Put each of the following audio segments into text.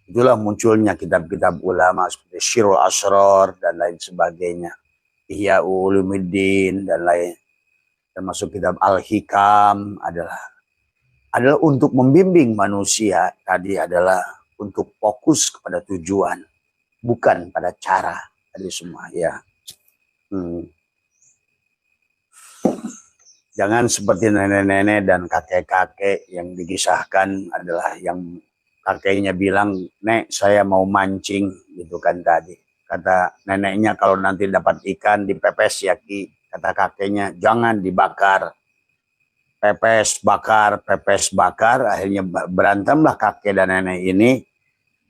Itulah munculnya kitab-kitab ulama seperti Syirul Asrar dan lain sebagainya, Ihya Ulumuddin dan lain, termasuk kitab Al-Hikam adalah untuk membimbing manusia, tadi adalah untuk fokus kepada tujuan, bukan pada cara tadi semua ya. Jangan seperti nenek-nenek dan kakek-kakek yang dikisahkan adalah yang kakeknya bilang, "Nek, saya mau mancing," gitu kan tadi. Kata neneknya, "Kalau nanti dapat ikan dipepes ya Ki." Kata kakeknya, "Jangan dibakar." Pepes bakar, akhirnya berantemlah kakek dan nenek ini.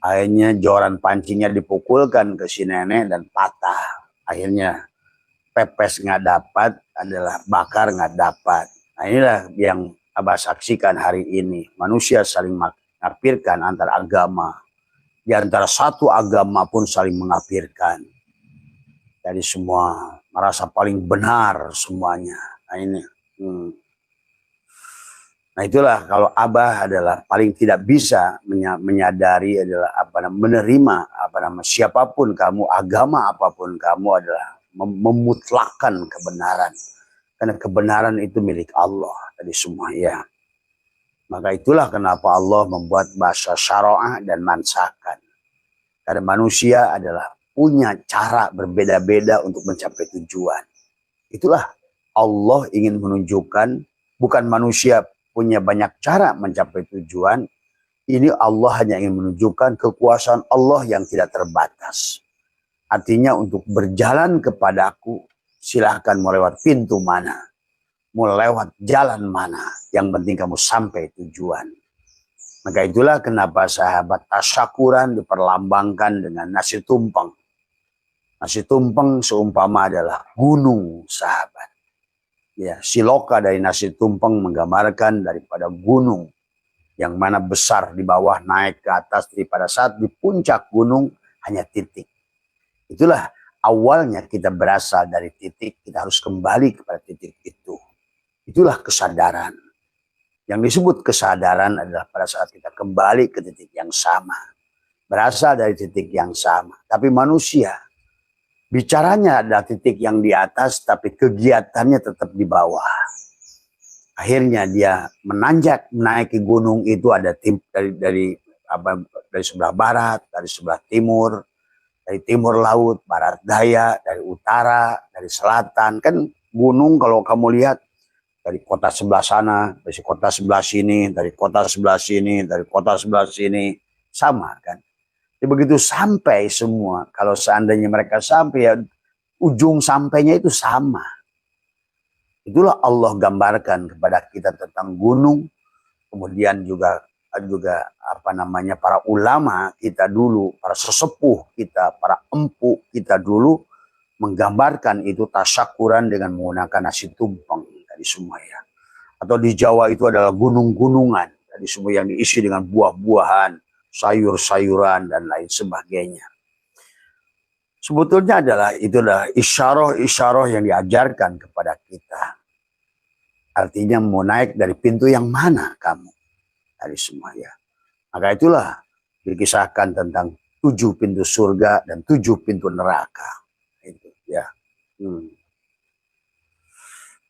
Akhirnya joran pancingnya dipukulkan ke si nenek dan patah. Akhirnya pepes nggak dapat, adalah bakar nggak dapat. Nah inilah yang Abah saksikan hari ini. Manusia saling mengkafirkan antar agama. Di antara satu agama pun saling mengkafirkan. Jadi semua merasa paling benar semuanya. Nah ini. Nah itulah kalau Abah adalah paling tidak bisa menyadari adalah menerima siapapun kamu, agama apapun kamu adalah memutlakkan kebenaran. Karena kebenaran itu milik Allah tadi semua ya. Maka itulah kenapa Allah membuat bahasa syara'ah dan mansakan. Karena manusia adalah punya cara berbeda-beda untuk mencapai tujuan. Itulah Allah ingin menunjukkan, bukan manusia punya banyak cara mencapai tujuan. Ini Allah hanya ingin menunjukkan kekuasaan Allah yang tidak terbatas. Artinya untuk berjalan kepadaku, silahkan mau lewat pintu mana, mau lewat jalan mana, yang penting kamu sampai tujuan. Maka itulah kenapa sahabat tasyakuran diperlambangkan dengan nasi tumpeng. Nasi tumpeng seumpama adalah gunung sahabat. Ya, siloka dari nasi tumpeng menggambarkan daripada gunung yang mana besar di bawah naik ke atas, jadi pada saat di puncak gunung hanya titik. Itulah awalnya kita berasal dari titik, kita harus kembali kepada titik itu. Itulah kesadaran. Yang disebut kesadaran adalah pada saat kita kembali ke titik yang sama. Berasal dari titik yang sama. Tapi manusia bicaranya adalah titik yang di atas, tapi kegiatannya tetap di bawah. Akhirnya dia menanjak menaiki gunung itu ada dari sebelah barat, dari sebelah timur, dari timur laut, barat daya, dari utara, dari selatan. Kan gunung kalau kamu lihat dari kota sebelah sana, dari kota sebelah sini, dari kota sebelah sini, dari kota sebelah sini, sama kan. Jadi begitu sampai semua, kalau seandainya mereka sampai ya ujung sampainya itu sama. Itulah Allah gambarkan kepada kita tentang gunung, kemudian juga para ulama kita dulu, para sesepuh kita, para empu kita dulu menggambarkan itu tasyakuran dengan menggunakan nasi tumpeng tadi semua ya. Atau di Jawa itu adalah gunung-gunungan tadi semua yang diisi dengan buah-buahan, sayur-sayuran dan lain sebagainya. Sebetulnya itulah isyarah-isyarah yang diajarkan kepada kita. Artinya mau naik dari pintu yang mana kamu dari semua ya. Maka itulah dikisahkan tentang 7 pintu surga dan 7 pintu neraka. Itu ya.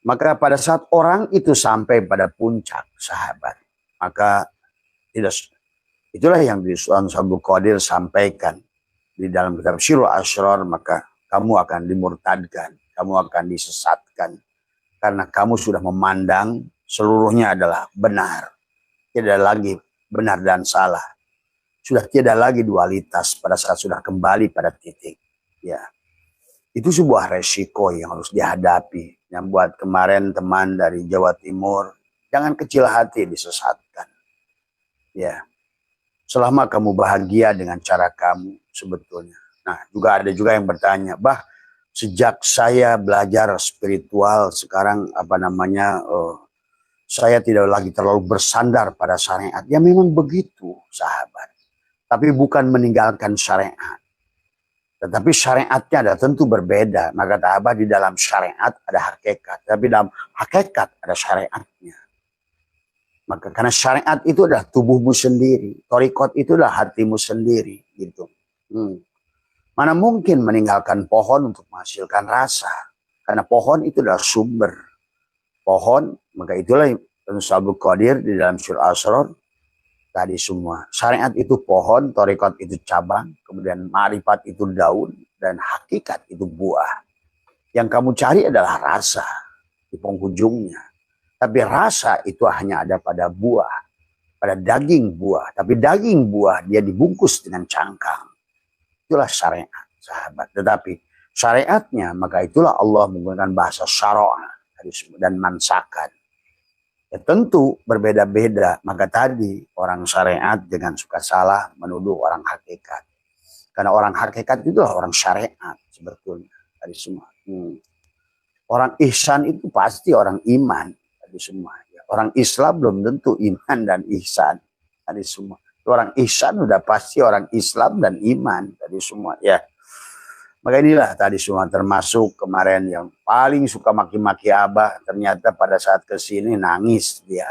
Maka pada saat orang itu sampai pada puncak sahabat, maka itulah yang di Abdul Qadir sampaikan di dalam kitab Syirul Asrar, maka kamu akan dimurtadkan, kamu akan disesatkan karena kamu sudah memandang seluruhnya adalah benar. Tidak lagi benar dan salah. Sudah tidak lagi dualitas pada saat sudah kembali pada titik. Ya. Itu sebuah resiko yang harus dihadapi. Yang buat kemarin teman dari Jawa Timur, jangan kecil hati disesatkan. Ya. Selama kamu bahagia dengan cara kamu sebetulnya. Nah, ada juga yang bertanya, "Bah, sejak saya belajar spiritual sekarang saya tidak lagi terlalu bersandar pada syariat." Ya memang begitu, sahabat. Tapi bukan meninggalkan syariat. Tetapi syariatnya ada tentu berbeda. Maka sahabat, di dalam syariat ada hakikat. Tapi dalam hakikat ada syariatnya. Maka karena syariat itu adalah tubuhmu sendiri, thariqat itu adalah hatimu sendiri, gitu. Mana mungkin meninggalkan pohon untuk menghasilkan rasa? Karena pohon itu adalah sumber. Pohon, maka itulah Abdul Qadir di dalam surah Asrar tadi semua. Syariat itu pohon, thariqat itu cabang, kemudian ma'rifat itu daun, dan hakikat itu buah. Yang kamu cari adalah rasa di penghujungnya. Tapi rasa itu hanya ada pada buah, pada daging buah. Tapi daging buah dia dibungkus dengan cangkang. Itulah syariat, sahabat. Tetapi syariatnya, maka itulah Allah menggunakan bahasa syara'a dan mansakan. Ya, tentu berbeda-beda. Maka tadi orang syariat dengan suka salah menuduh orang hakikat. Karena orang hakikat itu adalah orang syariat sebetulnya. Tadi semua. Orang ihsan itu pasti orang iman. Tadi semua. Ya, orang Islam belum tentu iman dan ihsan. Tadi semua. Orang ihsan udah pasti orang Islam dan iman. Tadi semua. Ya. Maka inilah tadi semua termasuk kemarin yang paling suka maki-maki Abah. Ternyata pada saat kesini nangis dia.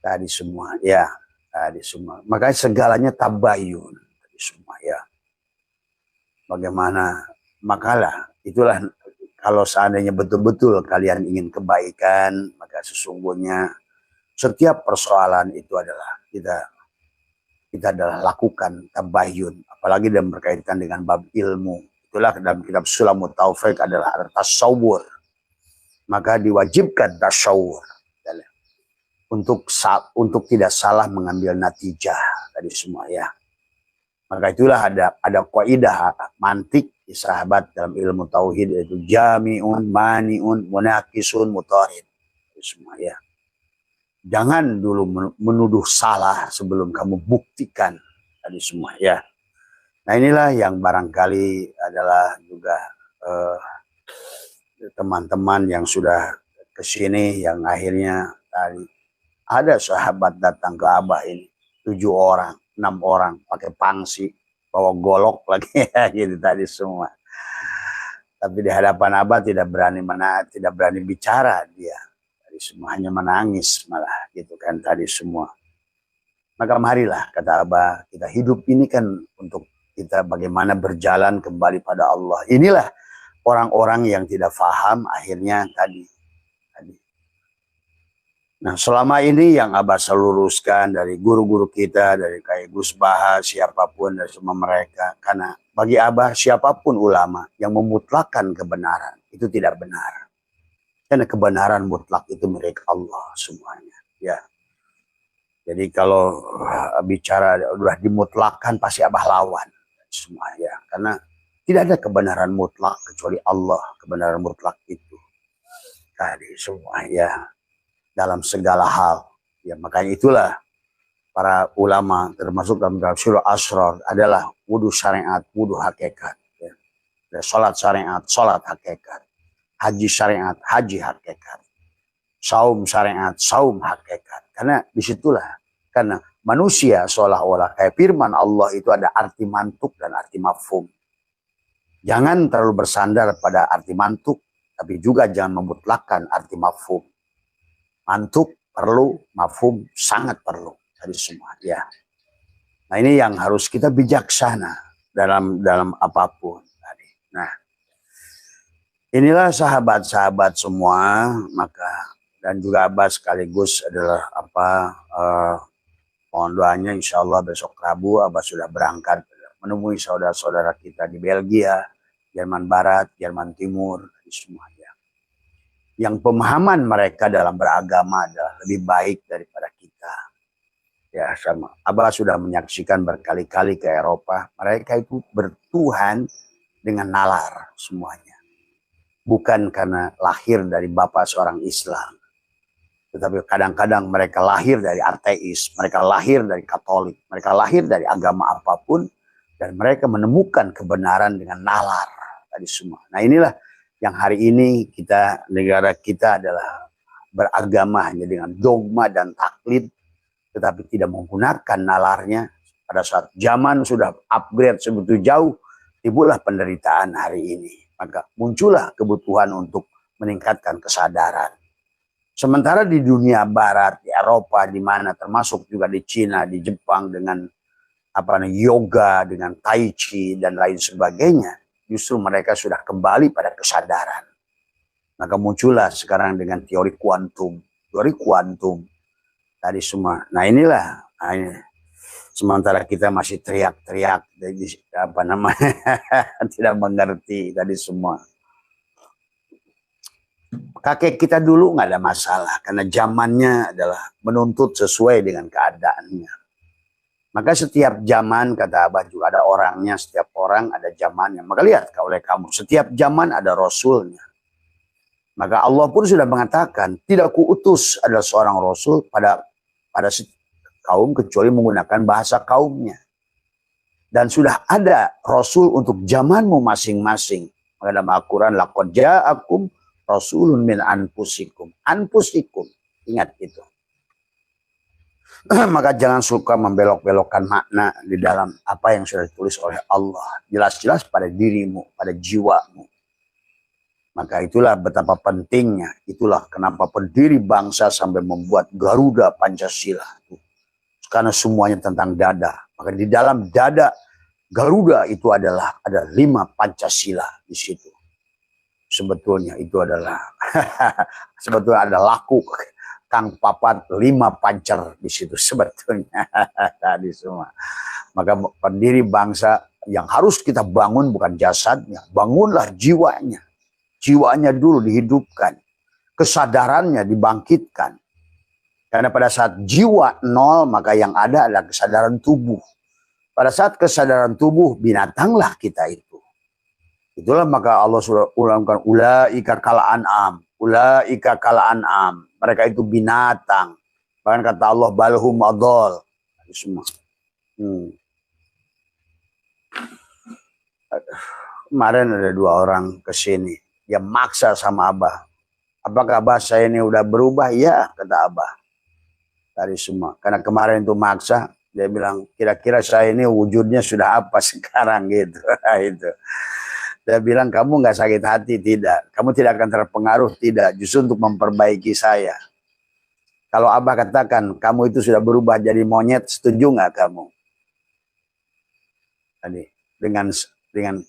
Tadi semua. Ya. Tadi semua. Makanya segalanya tabayun. Tadi semua. Ya. Bagaimana? Makalah. Itulah kalau seandainya betul-betul kalian ingin kebaikan. Maka sesungguhnya setiap persoalan itu adalah kita adalah lakukan tabayun. Apalagi dalam berkaitan dengan bab ilmu. Itulah dalam kitab Sulamut Taufik adalah tasawur. Maka diwajibkan tasawur. Untuk tidak salah mengambil natijah. Tadi semua ya. Maka itulah ada kaidah mantik di sahabat dalam ilmu tauhid, yaitu jami'un, mani'un, munakisun, mutarid. Tadi semua ya. Jangan dulu menuduh salah sebelum kamu buktikan. Tadi semua ya. Nah inilah yang barangkali adalah juga teman-teman yang sudah kesini yang akhirnya tadi ada sahabat datang ke Abah ini 7 orang, 6 orang pakai pangsi, bawa golok lagi gitu tadi semua. Tapi di hadapan Abah tidak berani bicara dia. Tadi semua hanya menangis malah gitu kan tadi semua. Maka marilah kata Abah, kita hidup ini kan untuk kita bagaimana berjalan kembali pada Allah. Inilah orang-orang yang tidak paham akhirnya tadi. Nah selama ini yang Abah seluruskan dari guru-guru kita, dari kayak Gus Baha, siapapun dari semua mereka. Karena bagi Abah siapapun ulama yang memutlakkan kebenaran itu tidak benar. Karena kebenaran mutlak itu milik Allah semuanya. Ya. Jadi kalau bicara udah dimutlakkan pasti Abah lawan. Semua ya, karena tidak ada kebenaran mutlak kecuali Allah, kebenaran mutlak itu tadi semua ya dalam segala hal ya. Makanya itulah para ulama termasuk dalam surah Asrar adalah wudu syariat, wudu hakikat ya. Salat syariat, salat hakikat, haji syariat, haji hakikat, saum syariat, saum hakikat. Karena disitulah karena manusia seolah-olah kayak firman Allah itu ada arti mantuk dan arti mafhum. Jangan terlalu bersandar pada arti mantuk, tapi juga jangan memutlakkan arti mafhum. Mantuk perlu, mafhum sangat perlu. Jadi semua ya. Nah ini yang harus kita bijaksana dalam apapun tadi. Nah inilah sahabat-sahabat semua, maka dan juga Abah sekaligus adalah mohon doanya insya Allah besok Rabu Abah sudah berangkat menemui saudara-saudara kita di Belgia, Jerman Barat, Jerman Timur, semuanya. Yang pemahaman mereka dalam beragama adalah lebih baik daripada kita. Ya sama. Abah sudah menyaksikan berkali-kali ke Eropa, mereka itu bertuhan dengan nalar semuanya. Bukan karena lahir dari bapak seorang Islam. Tetapi kadang-kadang mereka lahir dari ateis, mereka lahir dari Katolik, mereka lahir dari agama apapun, dan mereka menemukan kebenaran dengan nalar tadi semua. Nah inilah yang hari ini negara kita adalah beragama hanya dengan dogma dan taklid, tetapi tidak menggunakan nalarnya. Pada saat zaman sudah upgrade sebegitu jauh, timbullah penderitaan hari ini. Maka muncullah kebutuhan untuk meningkatkan kesadaran. Sementara di dunia barat, di Eropa, di mana termasuk juga di Cina, di Jepang dengan yoga, dengan tai chi dan lain sebagainya, justru mereka sudah kembali pada kesadaran. Maka muncullah sekarang dengan teori kuantum tadi semua. Nah inilah, sementara kita masih teriak-teriak, tidak mengerti tadi semua. Kakek kita dulu nggak ada masalah karena zamannya adalah menuntut sesuai dengan keadaannya. Maka setiap zaman, kata Abah, juga ada orangnya, setiap orang ada zamannya. Maka lihat oleh kamu, setiap zaman ada rasulnya. Maka Allah pun sudah mengatakan, tidak kuutus adalah seorang rasul pada kaum kecuali menggunakan bahasa kaumnya. Dan sudah ada rasul untuk zamanmu masing-masing. Maka dalam Al-Quran, laqad ja'akum rasulun min anfusikum. Anfusikum, ingat itu. Maka jangan suka membelok-belokkan makna di dalam apa yang sudah ditulis oleh Allah. Jelas-jelas pada dirimu, pada jiwamu. Maka itulah betapa pentingnya. Itulah kenapa pendiri bangsa sampai membuat Garuda Pancasila. Karena semuanya tentang dada. Maka di dalam dada Garuda itu ada 5 Pancasila di situ. Sebetulnya itu adalah sebetulnya ada laku Kang Papat 5 pancer di situ sebetulnya tadi semua. Maka pendiri bangsa yang harus kita bangun bukan jasadnya, bangunlah jiwanya. Jiwanya dulu dihidupkan, kesadarannya dibangkitkan. Karena pada saat jiwa nol, maka yang ada adalah kesadaran tubuh. Pada saat kesadaran tubuh, binatanglah kita itu. Itulah maka Allah sudah ulangkan, ulaika kal an'am, ulaika kal an'am. Mereka itu binatang. Bahkan kata Allah, balhum adol. Semua. Kemarin ada 2 orang ke sini. Dia maksa sama Abah. Apakah Abah saya ini udah berubah? Ya, kata Abah. Dari semua. Karena kemarin itu maksa. Dia bilang, kira-kira saya ini wujudnya sudah apa sekarang gitu. Itu. Dia bilang, kamu nggak sakit hati? Tidak. Kamu tidak akan terpengaruh? Tidak. Justru untuk memperbaiki saya. Kalau Abah katakan, kamu itu sudah berubah jadi monyet, setuju nggak kamu? Tadi, dengan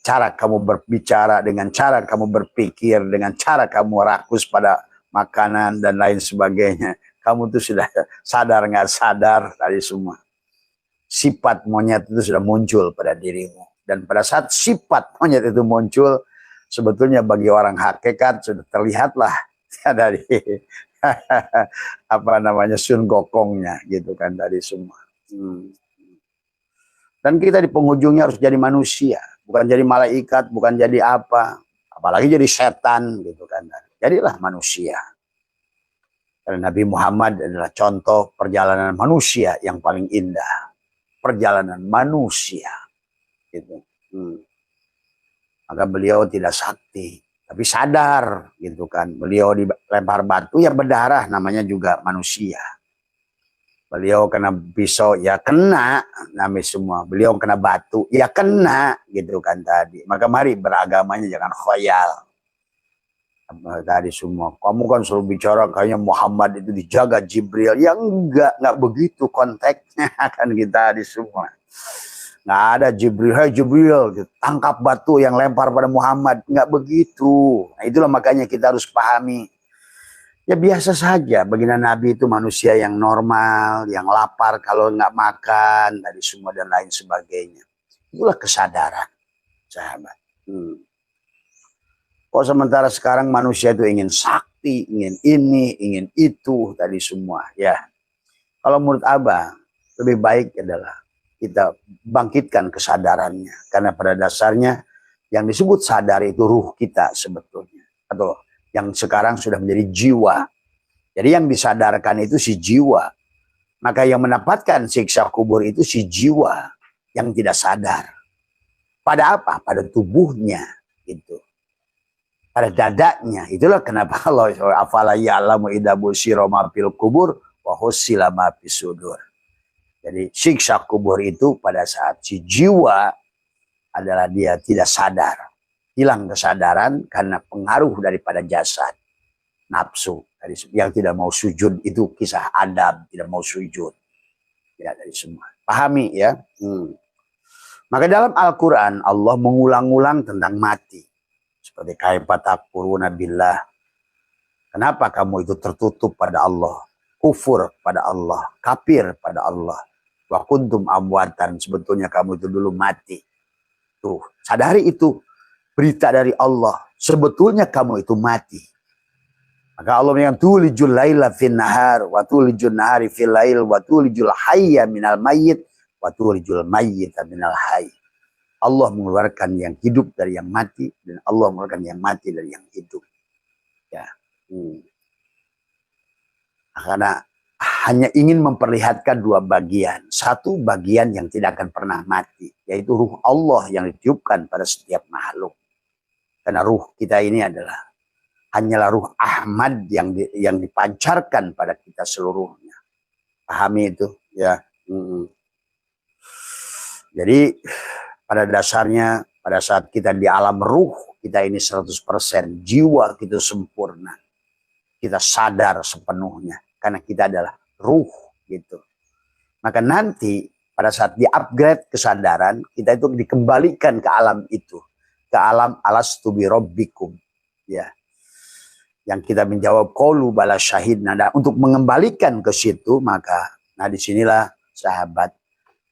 cara kamu berbicara, dengan cara kamu berpikir, dengan cara kamu rakus pada makanan dan lain sebagainya. Kamu tuh sudah sadar nggak sadar tadi semua. Sifat monyet itu sudah muncul pada dirimu. Dan pada saat sifat monyet itu muncul, sebetulnya bagi orang hakikat sudah terlihatlah dari Sun Gokongnya gitu kan tadi semua. Dan kita di penghujungnya harus jadi manusia. Bukan jadi malaikat, bukan jadi apa. Apalagi jadi setan gitu kan. Jadilah manusia. Karena Nabi Muhammad adalah contoh perjalanan manusia yang paling indah. Perjalanan manusia. Gitu. Maka beliau tidak sakti. Tapi sadar gitu kan. Beliau dilempar batu ya berdarah, namanya juga manusia. Beliau kena pisau, ya kena, namanya semua. Beliau kena batu, ya kena, gitu kan tadi. Maka mari beragamanya jangan khoyal. Tadi semua. Kamu kan selalu bicara kayaknya Muhammad itu dijaga Jibril. Ya enggak begitu konteksnya kan kita di semua. Nggak ada Jibril, hai Jibril, tangkap batu yang lempar pada Muhammad. Nggak begitu. Nah, itulah makanya kita harus pahami. Ya biasa saja, baginda Nabi itu manusia yang normal, yang lapar kalau nggak makan, tadi semua dan lain sebagainya. Itulah kesadaran, sahabat. Kok sementara sekarang manusia itu ingin sakti, ingin ini, ingin itu, tadi semua. Ya, kalau menurut Abah, lebih baik adalah kita bangkitkan kesadarannya. Karena pada dasarnya yang disebut sadar itu ruh kita sebetulnya. Atau yang sekarang sudah menjadi jiwa. Jadi yang disadarkan itu si jiwa. Maka yang mendapatkan siksa kubur itu si jiwa yang tidak sadar. Pada apa? Pada tubuhnya. Gitu. Pada dadanya. Itulah kenapa Allah afala ya'lamu idza busyira ma fil kubur wa husila ma fis sudur. Jadi siksa kubur itu pada saat si jiwa adalah dia tidak sadar. Hilang kesadaran karena pengaruh daripada jasad, nafsu Yang tidak mau sujud itu kisah Adam, tidak mau sujud. Ya, dari semua. Pahami ya. Maka dalam Al-Quran Allah mengulang-ulang tentang mati. Seperti kaifa takfuruna billah. Kenapa kamu itu tertutup pada Allah? Kufur pada Allah. Kafir pada Allah. Wa kuntum amwatan. Sebetulnya kamu itu dulu mati. Tuh, sadari itu. Berita dari Allah. Sebetulnya kamu itu mati. Maka Allah yang tulijul laila fin nahar. Wa tulijul nahari fil lail. Wa tulijul hayya minal mayyit. Wa tulijul mayyita minal hayy. Allah mengeluarkan yang hidup dari yang mati. Dan Allah mengeluarkan yang mati dari yang hidup. Ya. Karena hanya ingin memperlihatkan dua bagian. Satu bagian yang tidak akan pernah mati. Yaitu ruh Allah yang ditiupkan pada setiap makhluk. Karena ruh kita ini adalah hanyalah ruh Ahmad yang dipancarkan pada kita seluruhnya. Pahami itu? Ya. Jadi pada dasarnya pada saat kita di alam ruh, kita ini 100%. Jiwa kita sempurna. Kita sadar sepenuhnya. Karena kita adalah ruh gitu. Maka nanti pada saat di-upgrade kesadaran, kita itu dikembalikan ke alam itu. Ke alam alastu bi rabbikum. Ya. Yang kita menjawab qaulu bala syahidna. Nah, untuk mengembalikan ke situ, maka disinilah sahabat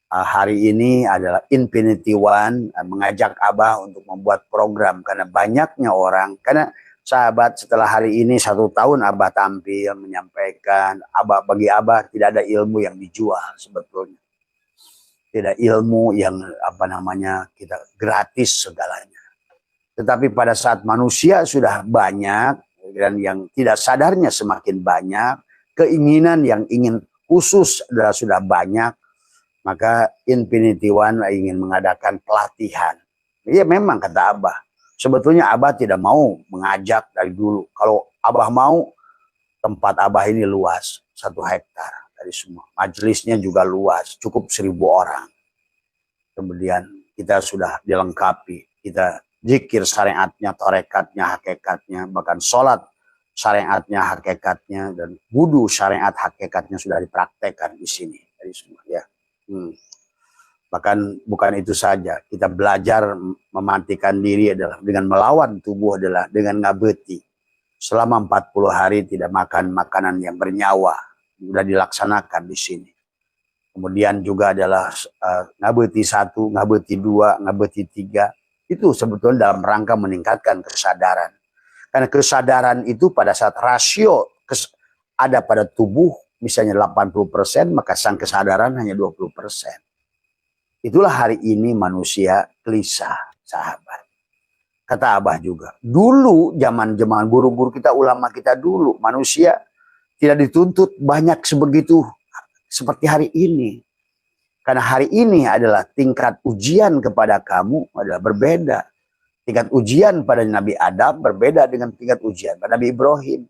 hari ini adalah Infinity One mengajak Abah untuk membuat program. Karena banyaknya orang, karena sahabat setelah hari ini 1 tahun Abah tampil menyampaikan, bagi Abah tidak ada ilmu yang dijual sebetulnya. Tidak ilmu yang kita gratis segalanya. Tetapi pada saat manusia sudah banyak dan yang tidak sadarnya semakin banyak, keinginan yang ingin khusus adalah sudah banyak, maka Infinity One ingin mengadakan pelatihan. Iya memang kata Abah. Sebetulnya Abah tidak mau mengajak dari dulu. Kalau Abah mau, tempat Abah ini luas. 1 hektar dari semua. Majelisnya juga luas. Cukup 1000 orang. Kemudian kita sudah dilengkapi. Kita zikir syariatnya, tarekatnya, hakikatnya. Bahkan sholat syariatnya, hakikatnya. Dan wudu syariat hakikatnya sudah dipraktekkan di sini. Dari semua ya. Bahkan bukan itu saja, kita belajar mematikan diri adalah dengan melawan tubuh adalah dengan ngabeti. Selama 40 hari tidak makan makanan yang bernyawa. Sudah dilaksanakan di sini. Kemudian juga adalah ngabeti 1, ngabeti 2, ngabeti 3. Itu sebetulnya dalam rangka meningkatkan kesadaran. Karena kesadaran itu pada saat rasio ada pada tubuh, misalnya 80%, maka sang kesadaran hanya 20%. Itulah hari ini manusia gelisah, sahabat. Kata Abah juga. Dulu, zaman guru-guru kita, ulama kita dulu, manusia tidak dituntut banyak sebegitu seperti hari ini. Karena hari ini adalah tingkat ujian kepada kamu adalah berbeda. Tingkat ujian pada Nabi Adam berbeda dengan tingkat ujian pada Nabi Ibrahim.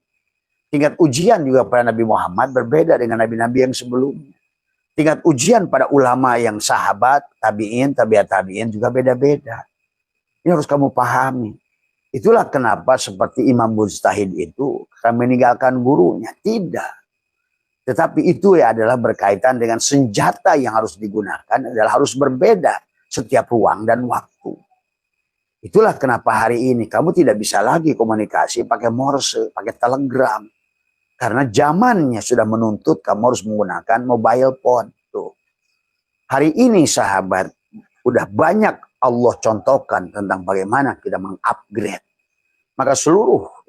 Tingkat ujian juga pada Nabi Muhammad berbeda dengan nabi-nabi yang sebelumnya. Tingkat ujian pada ulama yang sahabat, tabi'in, tabi'at tabi'in juga beda-beda. Ini harus kamu pahami. Itulah kenapa seperti Imam Mujtahid itu akan meninggalkan gurunya. Tidak. Tetapi itu adalah berkaitan dengan senjata yang harus digunakan adalah harus berbeda setiap ruang dan waktu. Itulah kenapa hari ini kamu tidak bisa lagi komunikasi pakai morse, pakai telegram. Karena zamannya sudah menuntut kamu harus menggunakan mobile phone. Tuh. Hari ini sahabat, udah banyak Allah contohkan tentang bagaimana kita mengupgrade. Maka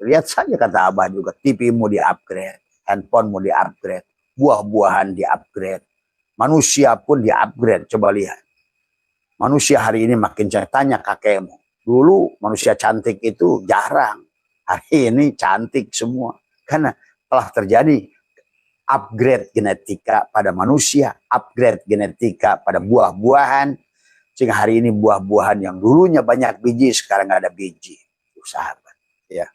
lihat saja kata Abah juga, TV mau di-upgrade, handphone mau di-upgrade, buah-buahan di-upgrade, manusia pun di-upgrade. Coba lihat. Manusia hari ini makin cantik, tanya kakekmu. Dulu manusia cantik itu jarang. Hari ini cantik semua. Karena telah terjadi upgrade genetika pada manusia, upgrade genetika pada buah-buahan, sehingga hari ini buah-buahan yang dulunya banyak biji sekarang nggak ada biji, sahabat. Ya.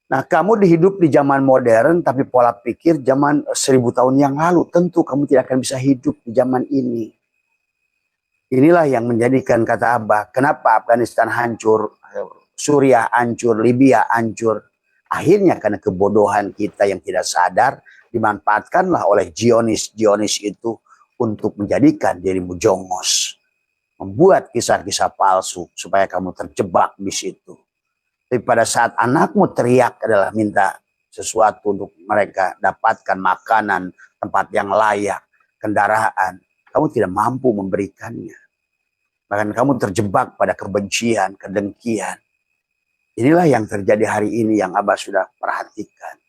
Nah, kamu hidup di zaman modern, tapi pola pikir zaman 1000 tahun yang lalu, tentu kamu tidak akan bisa hidup di zaman ini. Inilah yang menjadikan kata Abah, kenapa Afghanistan hancur, Suriah hancur, Libya hancur. Akhirnya karena kebodohan kita yang tidak sadar, dimanfaatkanlah oleh Zionis itu untuk menjadikan dirimu jongos. Membuat kisah-kisah palsu supaya kamu terjebak di situ. Tapi pada saat anakmu teriak adalah minta sesuatu untuk mereka dapatkan makanan, tempat yang layak, kendaraan, kamu tidak mampu memberikannya. Bahkan kamu terjebak pada kebencian, kedengkian. Inilah yang terjadi hari ini yang Abah sudah perhatikan.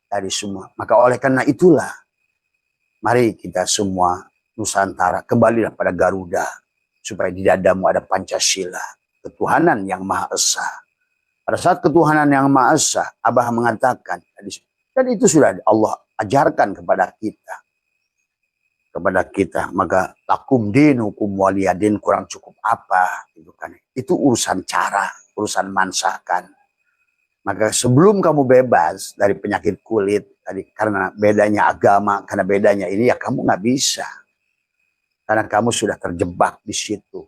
Dari semua. Maka oleh karena itulah, mari kita semua Nusantara kembalilah pada Garuda. Supaya di dadamu ada Pancasila. Ketuhanan yang Maha Esa. Pada saat ketuhanan yang Maha Esa, Abah mengatakan, dan itu sudah Allah ajarkan kepada kita, maka lakum dinukum waliyadin, kurang cukup apa gitu kan. Itu urusan cara, urusan mansakan. Maka sebelum kamu bebas dari penyakit kulit tadi, karena bedanya agama, karena bedanya ini, ya kamu nggak bisa, karena kamu sudah terjebak di situ.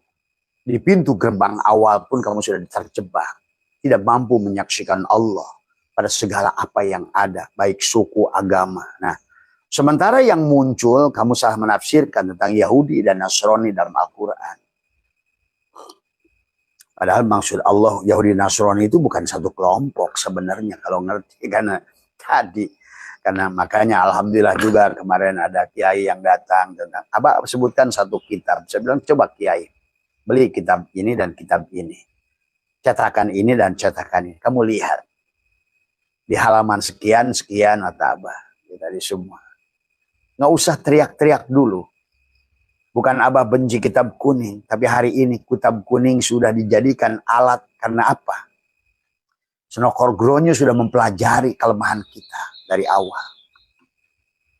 Di pintu gerbang awal pun kamu sudah terjebak, tidak mampu menyaksikan Allah pada segala apa yang ada, baik suku, agama. Nah, sementara yang muncul, kamu salah menafsirkan tentang Yahudi dan Nasrani dalam Al-Quran. Padahal maksud Allah, Yahudi dan Nasrani itu bukan satu kelompok sebenarnya, kalau ngerti. Karena makanya Alhamdulillah juga kemarin ada kiai yang datang. Abah sebutkan satu kitab. Saya bilang, coba kiai, beli kitab ini dan kitab ini. Cetakan ini dan cetakan ini. Kamu lihat. Di halaman sekian atau Abah. Dari semua. Nggak usah teriak-teriak dulu. Bukan Abah benci kitab kuning. Tapi hari ini kitab kuning sudah dijadikan alat karena apa? Senokorgronyo sudah mempelajari kelemahan kita dari awal.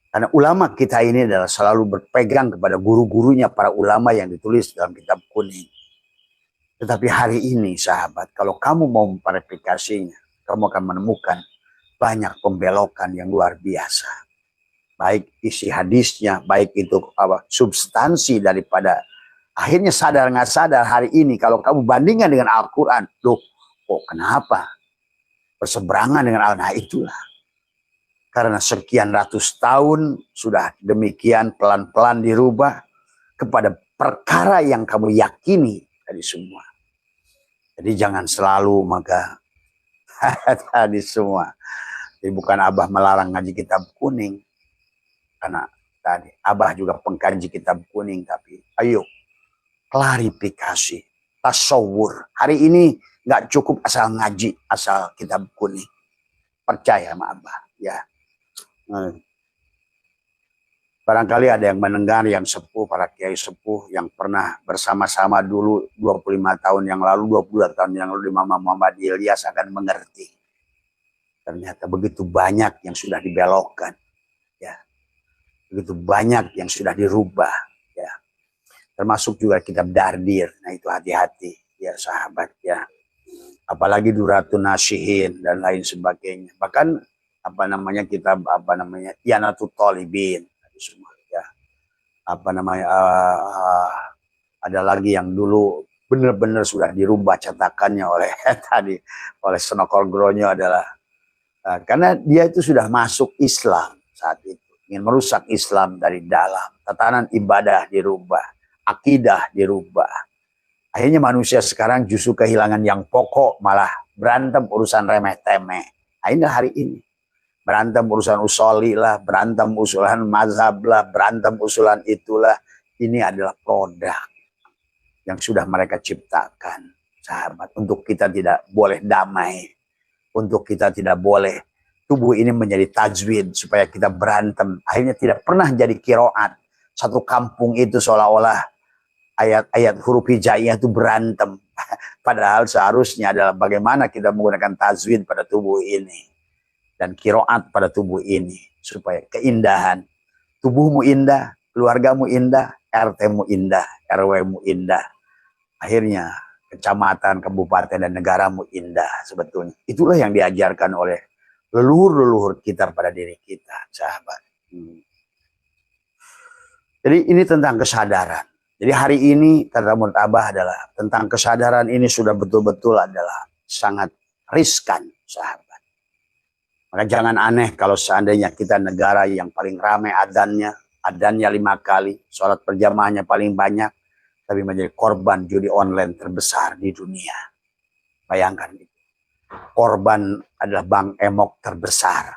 Karena ulama kita ini adalah selalu berpegang kepada guru-gurunya para ulama yang ditulis dalam kitab kuning. Tetapi hari ini sahabat, kalau kamu mau memverifikasinya, kamu akan menemukan banyak pembelokan yang luar biasa. Baik isi hadisnya, baik itu substansi daripada. Akhirnya sadar nggak sadar hari ini, kalau kamu bandingkan dengan Al-Quran, loh kok kenapa? Berseberangan dengan Al-Quran, nah itulah. Karena sekian ratus tahun sudah demikian pelan-pelan dirubah kepada perkara yang kamu yakini dari semua. Jadi jangan selalu maka tadi semua. Jadi bukan Abah melarang ngaji kitab kuning. Karena tadi Abah juga pengkaji kitab kuning. Tapi ayo klarifikasi, tasawur. Hari ini nggak cukup asal ngaji, asal kitab kuning. Percaya sama Abah. Ya. Barangkali ada yang mendengar yang sepuh, para kiai sepuh yang pernah bersama-sama dulu 25 tahun yang lalu, 22 tahun yang lalu di Mama Muhammad Ilyas akan mengerti. Ternyata begitu banyak yang sudah dibelokkan. Ya. Begitu banyak yang sudah dirubah. Ya. Termasuk juga kitab Dardir. Nah itu hati-hati ya sahabat ya. Apalagi Duratun Nasihin dan lain sebagainya. Bahkan kitab Yanatut Thalibin semua ya. Ada lagi yang dulu benar-benar sudah dirubah cetakannya oleh oleh Senokorgronyo adalah karena dia itu sudah masuk Islam saat itu, ingin merusak Islam dari dalam. Tatanan ibadah dirubah, akidah dirubah. Akhirnya manusia sekarang justru kehilangan yang pokok, malah berantem urusan remeh-temeh. Akhirnya hari ini berantem urusan usoli lah, berantem usulan mazhab lah, berantem usulan itulah. Ini adalah produk yang sudah mereka ciptakan, sahabat. Untuk kita tidak boleh damai. Untuk kita tidak boleh tubuh ini menjadi tajwid supaya kita berantem. Akhirnya tidak pernah jadi kiroat. Satu kampung itu seolah-olah ayat-ayat huruf hijaiyah itu berantem. Padahal seharusnya adalah bagaimana kita menggunakan tajwid pada tubuh ini. Dan kiroat pada tubuh ini. Supaya keindahan. Tubuhmu indah, keluargamu indah, RT-mu indah, RW-mu indah. Akhirnya kecamatan, kabupaten, dan negaramu indah sebetulnya. Itulah yang diajarkan oleh leluhur-leluhur kita pada diri kita, sahabat. Jadi ini tentang kesadaran. Jadi hari ini kata menurut Abah adalah tentang kesadaran ini sudah betul-betul adalah sangat riskan. sahabat. Maka jangan aneh kalau seandainya kita negara yang paling ramai adannya 5 kali, sholat berjamaahnya paling banyak, tapi menjadi korban judi online terbesar di dunia. Bayangkan itu. Korban adalah bank emok terbesar.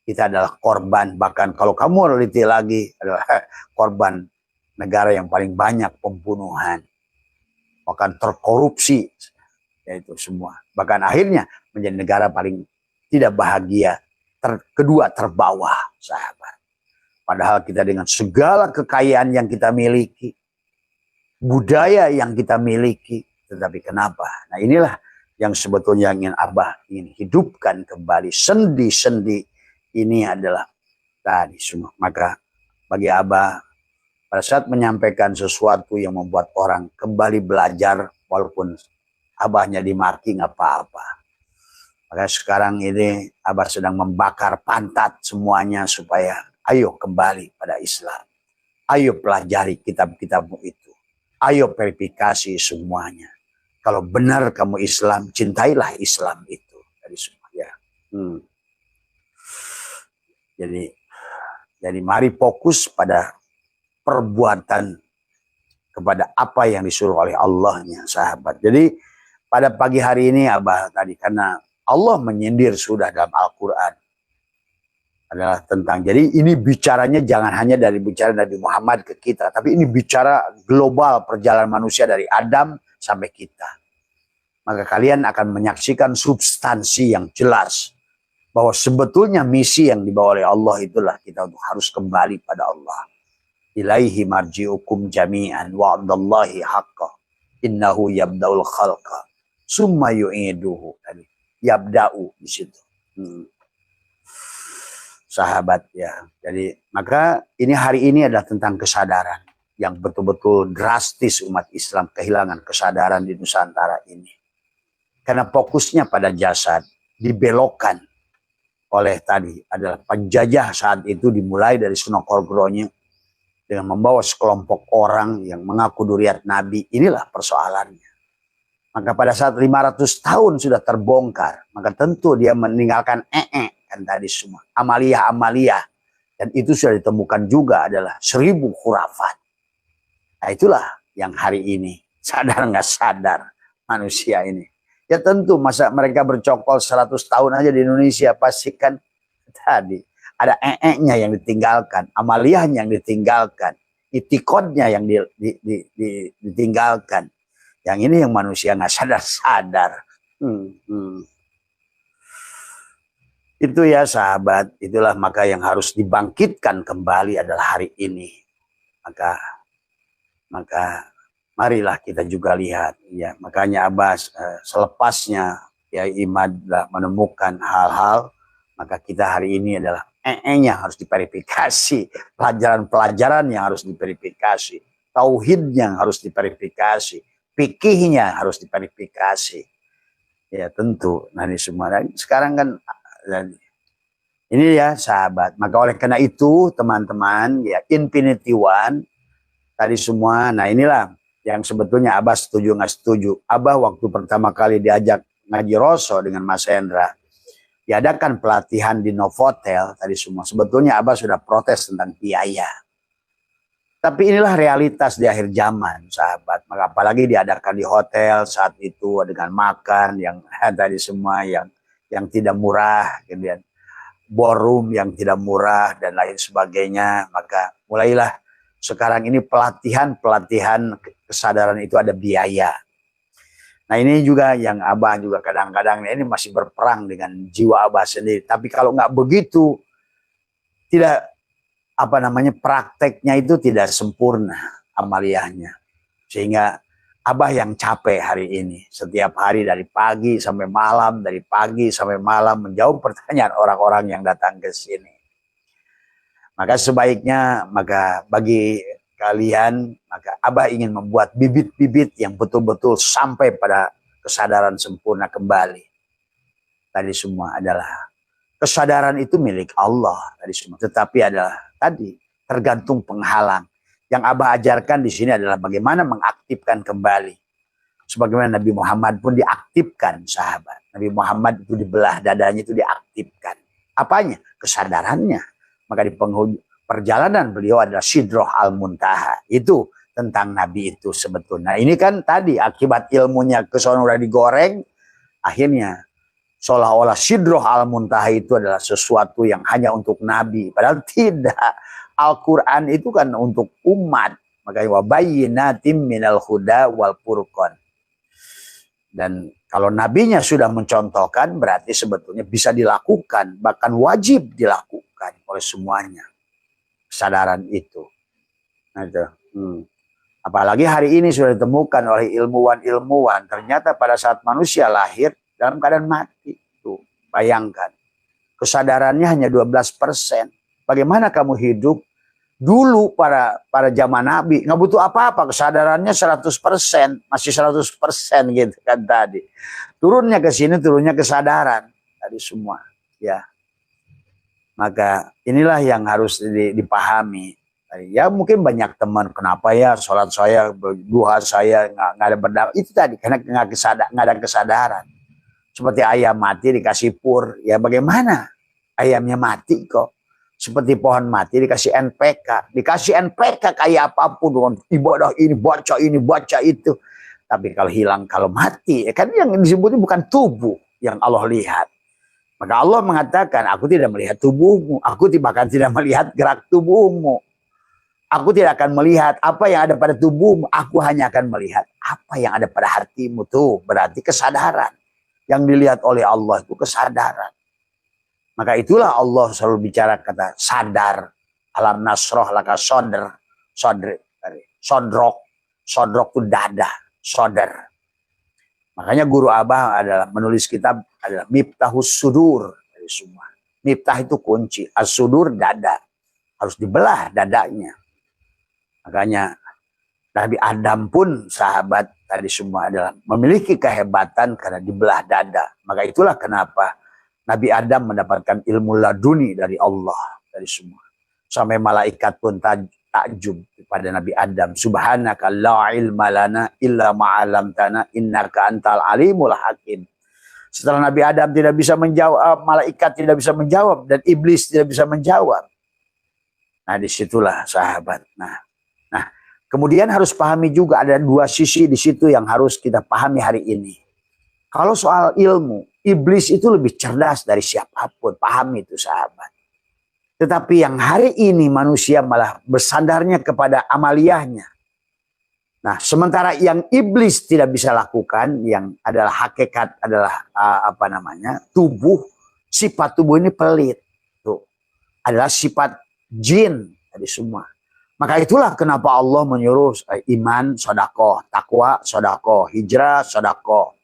Kita adalah korban, bahkan kalau kamu teliti lagi adalah korban negara yang paling banyak pembunuhan, bahkan terkorupsi, yaitu semua. Bahkan akhirnya menjadi negara paling tidak bahagia, kedua terbawah, sahabat. Padahal kita dengan segala kekayaan yang kita miliki, budaya yang kita miliki, tetapi kenapa? Nah inilah yang sebetulnya ingin Abah ingin hidupkan kembali. Sendi-sendi ini adalah tadi semua. Maka bagi Abah, pada saat menyampaikan sesuatu yang membuat orang kembali belajar, walaupun Abahnya dimaki nggak apa-apa. Maka sekarang ini Abah sedang membakar pantat semuanya supaya ayo kembali pada Islam. Ayo pelajari kitab-kitabmu itu. Ayo verifikasi semuanya. Kalau benar kamu Islam, cintailah Islam itu. Dari semua ya. Jadi mari fokus pada perbuatan kepada apa yang disuruh oleh Allahnya, sahabat. Jadi pada pagi hari ini Abah tadi, karena Allah menyindir sudah dalam Al-Quran, adalah tentang, jadi ini bicaranya jangan hanya dari bicara Nabi Muhammad ke kita, tapi ini bicara global perjalanan manusia dari Adam sampai kita. Maka kalian akan menyaksikan substansi yang jelas bahwa sebetulnya misi yang dibawa oleh Allah itulah kita untuk harus kembali pada Allah. Ilaihi marji'ukum jami'an wa'adallahi haqqa innahu yabda'ul khalqa summa yu'iduhu. Yabda'u di situ. Sahabat ya. Jadi maka ini hari ini adalah tentang kesadaran yang betul-betul drastis umat Islam kehilangan kesadaran di Nusantara ini. Karena fokusnya pada jasad dibelokkan oleh tadi adalah penjajah saat itu dimulai dari Sunokorgronya dengan membawa sekelompok orang yang mengaku duriat Nabi. Inilah persoalannya. Maka pada saat 500 tahun sudah terbongkar, maka tentu dia meninggalkan kan tadi semua. Amalia-amalia. Dan itu sudah ditemukan juga adalah 1000 khurafat. Nah itulah yang hari ini sadar nggak sadar manusia ini. Ya tentu masa mereka bercokol 100 tahun aja di Indonesia, pastikan tadi ada nya yang ditinggalkan, amaliyahnya yang ditinggalkan, itikodnya yang ditinggalkan. Yang ini yang manusia nggak sadar-sadar. Itu ya sahabat, itulah maka yang harus dibangkitkan kembali adalah hari ini. Maka marilah kita juga lihat. Ya, makanya Abah selepasnya ya Imad menemukan hal-hal, maka kita hari ini adalah nya harus diverifikasi, pelajaran-pelajaran yang harus diverifikasi, tauhidnya yang harus diverifikasi, fikihnya harus diverifikasi. Ya tentu. Nah ini semua. Sekarang kan ini ya sahabat. Maka oleh karena itu teman-teman ya Infinity One tadi semua. Nah inilah yang sebetulnya Abah setuju nggak setuju. Abah waktu pertama kali diajak ngaji Roso dengan Mas Hendra, diadakan pelatihan di Novotel tadi semua. Sebetulnya Abah sudah protes tentang biaya. Tapi inilah realitas di akhir zaman, sahabat. Maka apalagi diadakan di hotel saat itu dengan makan yang tadi semua yang tidak murah, kemudian ballroom yang tidak murah dan lain sebagainya. Maka mulailah sekarang ini pelatihan kesadaran itu ada biaya. Nah ini juga yang Abah juga kadang-kadang ini masih berperang dengan jiwa Abah sendiri. Tapi kalau nggak begitu, tidak prakteknya itu tidak sempurna amaliyahnya. Sehingga Abah yang capek hari ini. Setiap hari dari pagi sampai malam menjawab pertanyaan orang-orang yang datang ke sini. Maka sebaiknya bagi kalian, maka Abah ingin membuat bibit-bibit yang betul-betul sampai pada kesadaran sempurna kembali. Tadi semua adalah kesadaran itu milik Allah tadi semua. Tetapi adalah tadi tergantung penghalang. Yang Abah ajarkan di sini adalah bagaimana mengaktifkan kembali. Sebagaimana Nabi Muhammad pun diaktifkan, sahabat. Nabi Muhammad itu dibelah dadanya, itu diaktifkan. Apanya? Kesadarannya. Maka di penghujung perjalanan beliau adalah Sidroh Al-Muntaha. Itu tentang Nabi itu sebetulnya. Nah, ini kan tadi akibat ilmunya kesono udah digoreng, akhirnya seolah-olah Sidroh Al-Muntaha itu adalah sesuatu yang hanya untuk Nabi. Padahal tidak. Al-Quran itu kan untuk umat. Makanya wabayyinatim minal huda wal furqan. Dan kalau nabinya sudah mencontohkan, berarti sebetulnya bisa dilakukan, bahkan wajib dilakukan oleh semuanya. Kesadaran itu. Nah, itu. Apalagi hari ini sudah ditemukan oleh ilmuwan-ilmuwan, ternyata pada saat manusia lahir dalam keadaan mati. Tuh, bayangkan. Kesadarannya hanya 12%. Bagaimana kamu hidup? Dulu para zaman Nabi nggak butuh apa-apa, kesadarannya 100%, masih 100% gitu kan tadi. Turunnya ke sini, turunnya kesadaran tadi semua, ya. Maka inilah yang harus dipahami. Ya mungkin banyak teman, kenapa ya sholat saya, duha saya nggak ada berdamai. Itu tadi karena nggak ada kesadaran. Seperti ayam mati dikasih pur, ya bagaimana? Ayamnya mati kok. Seperti pohon mati dikasih NPK. Dikasih NPK kayak apapun. Ibadah ini, baca itu. Tapi kalau hilang, kalau mati. Kan yang disebutnya bukan tubuh yang Allah lihat. Maka Allah mengatakan, aku tidak melihat tubuhmu. Aku bahkan tidak melihat gerak tubuhmu. Aku tidak akan melihat apa yang ada pada tubuhmu. Aku hanya akan melihat apa yang ada pada hatimu. Tuh berarti kesadaran. Yang dilihat oleh Allah itu kesadaran. Maka itulah Allah selalu bicara kata sadar. Alam nasroh laka sodr. Sodrok itu dada. Sodr. Makanya guru Abah adalah menulis kitab adalah Miftahus Sudur. Dari semua. Miftah itu kunci. As-sudur dada. Harus dibelah dadanya. Makanya Nabi Adam pun sahabat tadi semua adalah memiliki kehebatan karena dibelah dada. Maka itulah kenapa Nabi Adam mendapatkan ilmu laduni dari Allah. Dari semua. Sampai malaikat pun takjub kepada Nabi Adam. Subhanaka la ilma lana illa ma'alamtana innaka antal alimul hakim. Setelah Nabi Adam tidak bisa menjawab, malaikat tidak bisa menjawab, dan iblis tidak bisa menjawab. Nah disitulah sahabat. Nah kemudian harus pahami juga ada dua sisi di situ yang harus kita pahami hari ini. Kalau soal ilmu, iblis itu lebih cerdas dari siapapun. Pahami itu sahabat. Tetapi yang hari ini manusia malah bersandarnya kepada amaliyahnya. Nah sementara yang iblis tidak bisa lakukan, yang adalah hakikat adalah tubuh. Sifat tubuh ini pelit. Tuh, adalah sifat jin tadi semua. Maka itulah kenapa Allah menyuruh iman, sodakoh, takwa, sodakoh, hijrah, sodakoh.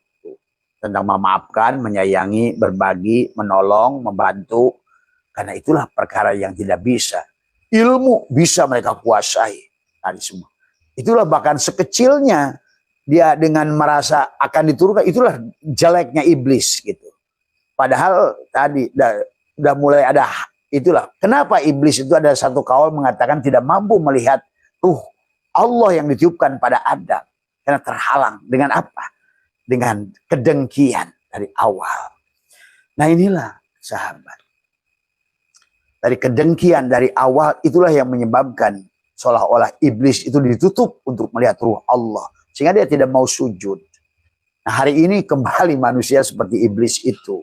Tentang memaafkan, menyayangi, berbagi, menolong, membantu. Karena itulah perkara yang tidak bisa. Ilmu bisa mereka kuasai. Tadi semua. Itulah bahkan sekecilnya dia dengan merasa akan diturunkan. Itulah jeleknya iblis gitu. Padahal tadi udah mulai ada itulah. Kenapa iblis itu ada satu kaul mengatakan tidak mampu melihat ruh Allah yang ditiupkan pada Adam. Karena terhalang dengan apa? Dengan kedengkian dari awal. Nah inilah sahabat. Dari kedengkian dari awal itulah yang menyebabkan seolah-olah iblis itu ditutup untuk melihat ruh Allah. Sehingga dia tidak mau sujud. Nah hari ini kembali manusia seperti iblis itu.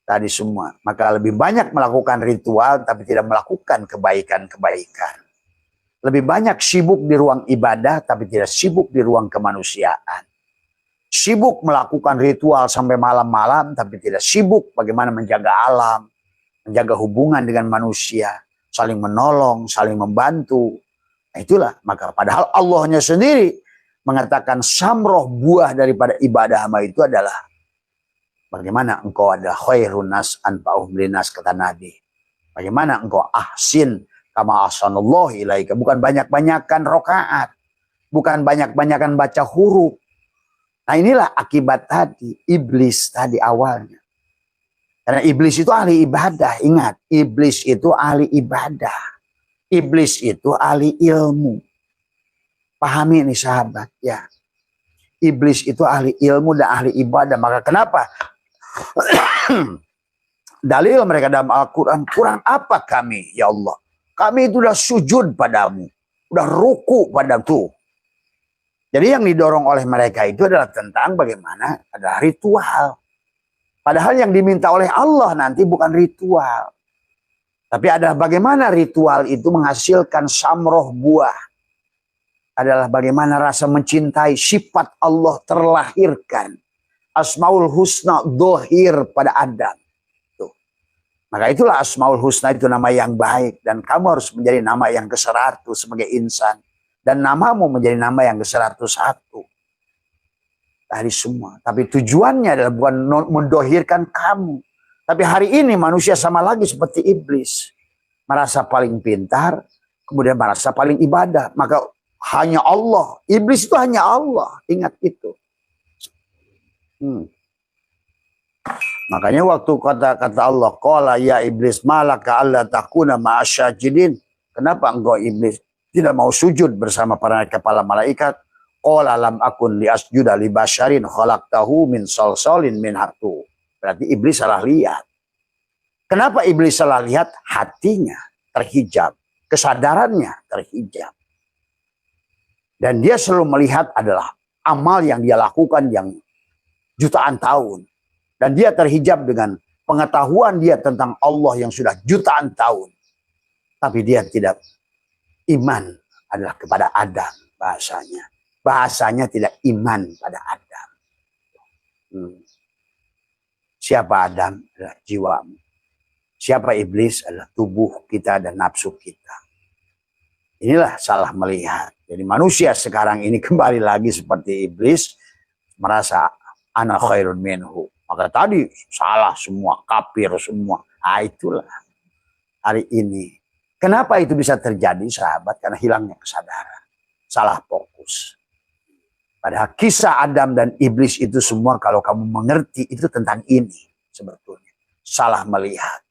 Tadi semua. Maka lebih banyak melakukan ritual tapi tidak melakukan kebaikan-kebaikan. Lebih banyak sibuk di ruang ibadah tapi tidak sibuk di ruang kemanusiaan. Sibuk melakukan ritual sampai malam-malam tapi tidak sibuk bagaimana menjaga alam, menjaga hubungan dengan manusia, saling menolong, saling membantu. Nah itulah, maka padahal Allahnya sendiri mengatakan samroh buah daripada ibadah hamba itu adalah bagaimana engkau adalah khairun nas anfa'uhum linnas kata Nabi. Bagaimana engkau ahsin kama ahsanallahu ilaika, bukan banyak-banyakan rakaat, bukan banyak-banyakan baca huruf. Nah inilah akibat tadi, iblis tadi awalnya. Karena iblis itu ahli ibadah, ingat. Iblis itu ahli ibadah. Iblis itu ahli ilmu. Pahami ini sahabat ya. iblis itu ahli ilmu dan ahli ibadah. Maka kenapa? Dalil mereka dalam Al-Quran, kurang apa kami ya Allah? Kami itu udah sujud padamu, udah ruku padamu. Jadi yang didorong oleh mereka itu adalah tentang bagaimana ada ritual. Padahal yang diminta oleh Allah nanti bukan ritual. Tapi adalah bagaimana ritual itu menghasilkan samroh buah. Adalah bagaimana rasa mencintai, sifat Allah terlahirkan. Asmaul Husna dohir pada Adam. Tuh. Maka itulah Asmaul Husna itu nama yang baik. Dan kamu harus menjadi nama yang ke-100 sebagai insan. Dan namamu menjadi nama yang ke-101. Dari semua. Tapi tujuannya adalah bukan mendohirkan kamu. Tapi hari ini manusia sama lagi seperti iblis. Merasa paling pintar. Kemudian merasa paling ibadah. Maka hanya Allah. Iblis itu hanya Allah. Ingat itu. Makanya waktu kata Allah. Qala ya iblis malaka alla takuna ma'asyajidin. Kenapa engkau iblis tidak mau sujud bersama para kepala malaikat? Qala lam akun li asjuda li basyarin khalaqtahu min salsalin min hatu. Berarti iblis salah lihat. Kenapa iblis salah lihat? Hatinya terhijab. Kesadarannya terhijab. Dan dia selalu melihat adalah amal yang dia lakukan yang jutaan tahun. Dan dia terhijab dengan pengetahuan dia tentang Allah yang sudah jutaan tahun. Tapi dia tidak iman adalah kepada Adam bahasanya. Bahasanya tidak iman pada Adam. Siapa Adam? Adalah jiwamu. Siapa iblis? Adalah tubuh kita dan nafsu kita. Inilah salah melihat. Jadi manusia sekarang ini kembali lagi seperti iblis. Merasa ana khairun minhu. Maka tadi salah semua. Kafir semua. Nah, itulah hari ini. Kenapa itu bisa terjadi sahabat? Karena hilangnya kesadaran. Salah fokus. Padahal kisah Adam dan iblis itu semua kalau kamu mengerti itu tentang ini. Sebetulnya. Salah melihat.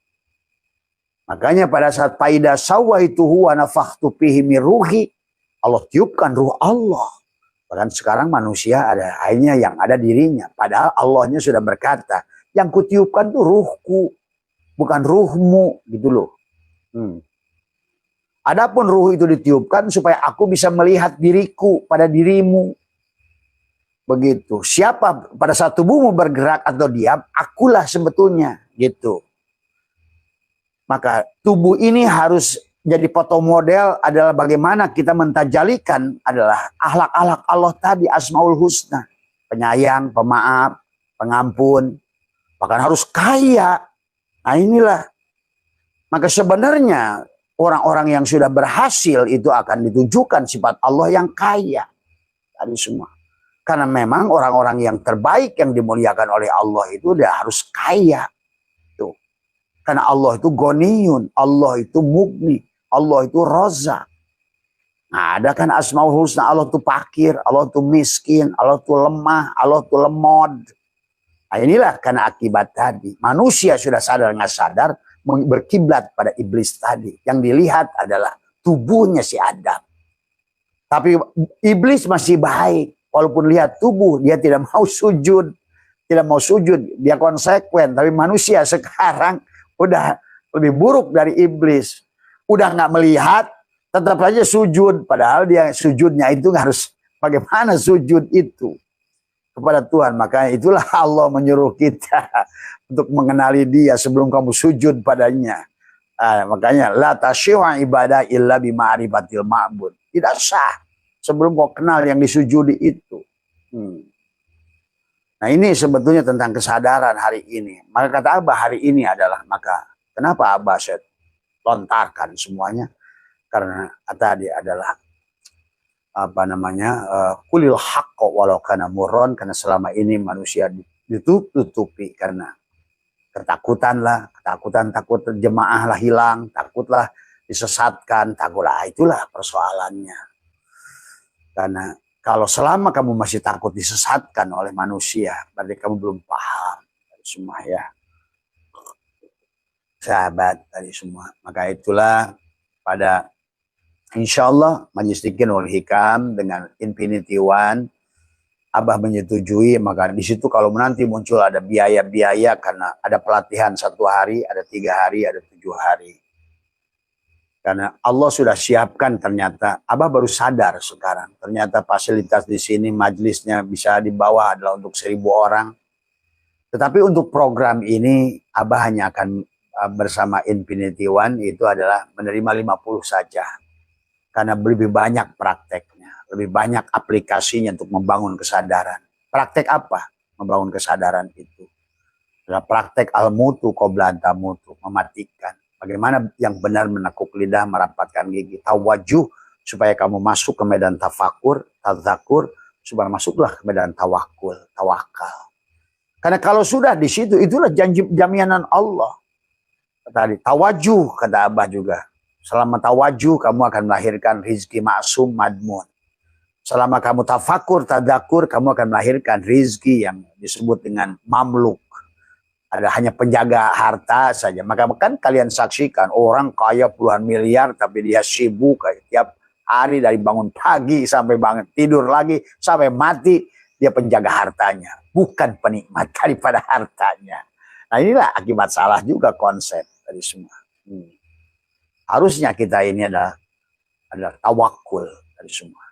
Makanya pada saat faida sawaituhu wa nafakhtu fihi min ruhi, Allah tiupkan ruh Allah. Bahkan sekarang manusia ada hanya yang ada dirinya. Padahal Allahnya sudah berkata, yang kutiupkan itu ruhku, bukan ruhmu, gitu loh. Adapun ruh itu ditiupkan supaya aku bisa melihat diriku pada dirimu. Begitu. Siapa pada saat tubuhmu bergerak atau diam, akulah sebetulnya, gitu. Maka tubuh ini harus jadi foto model adalah bagaimana kita mentajalikan adalah akhlak-akhlak Allah tadi, Asmaul Husna. Penyayang, pemaaf, pengampun, bahkan harus kaya. Nah inilah. Maka sebenarnya orang-orang yang sudah berhasil itu akan ditunjukkan sifat Allah yang kaya. Tadi semua. Karena memang orang-orang yang terbaik yang dimuliakan oleh Allah itu dia harus kaya. Karena Allah itu Ghaniyun, Allah itu Mugni, Allah itu Razak. Nah, ada kan Asmaul Husna, Allah itu fakir, Allah itu miskin, Allah itu lemah, Allah itu lemot. Nah, inilah karena akibat tadi. Manusia sudah sadar nggak sadar berkiblat pada iblis tadi. Yang dilihat adalah tubuhnya si Adam. Tapi iblis masih baik. Walaupun lihat tubuh, dia tidak mau sujud. Tidak mau sujud, dia konsekuen. Tapi manusia sekarang udah lebih buruk dari iblis. Udah nggak melihat, tetap aja sujud. Padahal dia sujudnya itu harus bagaimana sujud itu kepada Tuhan. Makanya itulah Allah menyuruh kita untuk mengenali dia sebelum kamu sujud padanya. Makanya la tasyi'a ibadah illa bima'rifatil ma'bud. Tidak sah sebelum kau kenal yang disujudi itu. Nah ini sebetulnya tentang kesadaran hari ini. Maka kata Abah hari ini adalah, maka kenapa Abah saya lontarkan semuanya? Karena tadi adalah apa namanya, kulil haqqo walau kana murron, karena selama ini manusia ditutupi karena ketakutan lah, takut jemaah lah hilang, takutlah disesatkan, takutlah, itulah persoalannya. Karena kalau selama kamu masih takut disesatkan oleh manusia, berarti kamu belum paham dari semua ya. Sahabat dari semua. Maka itulah pada insya Allah Majlis Dzikir Nurul Hikam dengan Infinity One Abah menyetujui, maka di situ kalau nanti muncul ada biaya-biaya karena ada pelatihan 1 hari, ada 3 hari, ada 7 hari. Karena Allah sudah siapkan ternyata, Abah baru sadar sekarang. Ternyata fasilitas di sini majelisnya bisa di bawah adalah untuk 1.000 orang. Tetapi untuk program ini Abah hanya akan bersama Infinity One itu adalah menerima 50 saja. Karena lebih banyak prakteknya, lebih banyak aplikasinya untuk membangun kesadaran. Praktek apa? Membangun kesadaran itu. Adalah praktek al-mutu qobla an tamutu, mematikan. Bagaimana yang benar menekuk lidah, merapatkan gigi, tawajuh supaya kamu masuk ke medan tafakur, tadzakur, supaya masuklah ke medan tawakul, tawakal. Karena kalau sudah di situ, itulah janji jaminan Allah. Tadi tawajuh kata Abah juga. Selama tawajuh kamu akan melahirkan rizki maksum madmun. Selama kamu tafakur, tadakur, kamu akan melahirkan rizki yang disebut dengan mamluk. Ada hanya penjaga harta saja. Maka kan kalian saksikan orang kaya puluhan miliar tapi dia sibuk tiap hari dari bangun pagi sampai bangun tidur lagi sampai mati dia penjaga hartanya. Bukan penikmat daripada hartanya. Nah inilah akibat salah juga konsep dari semua. Harusnya kita ini adalah tawakul dari semua.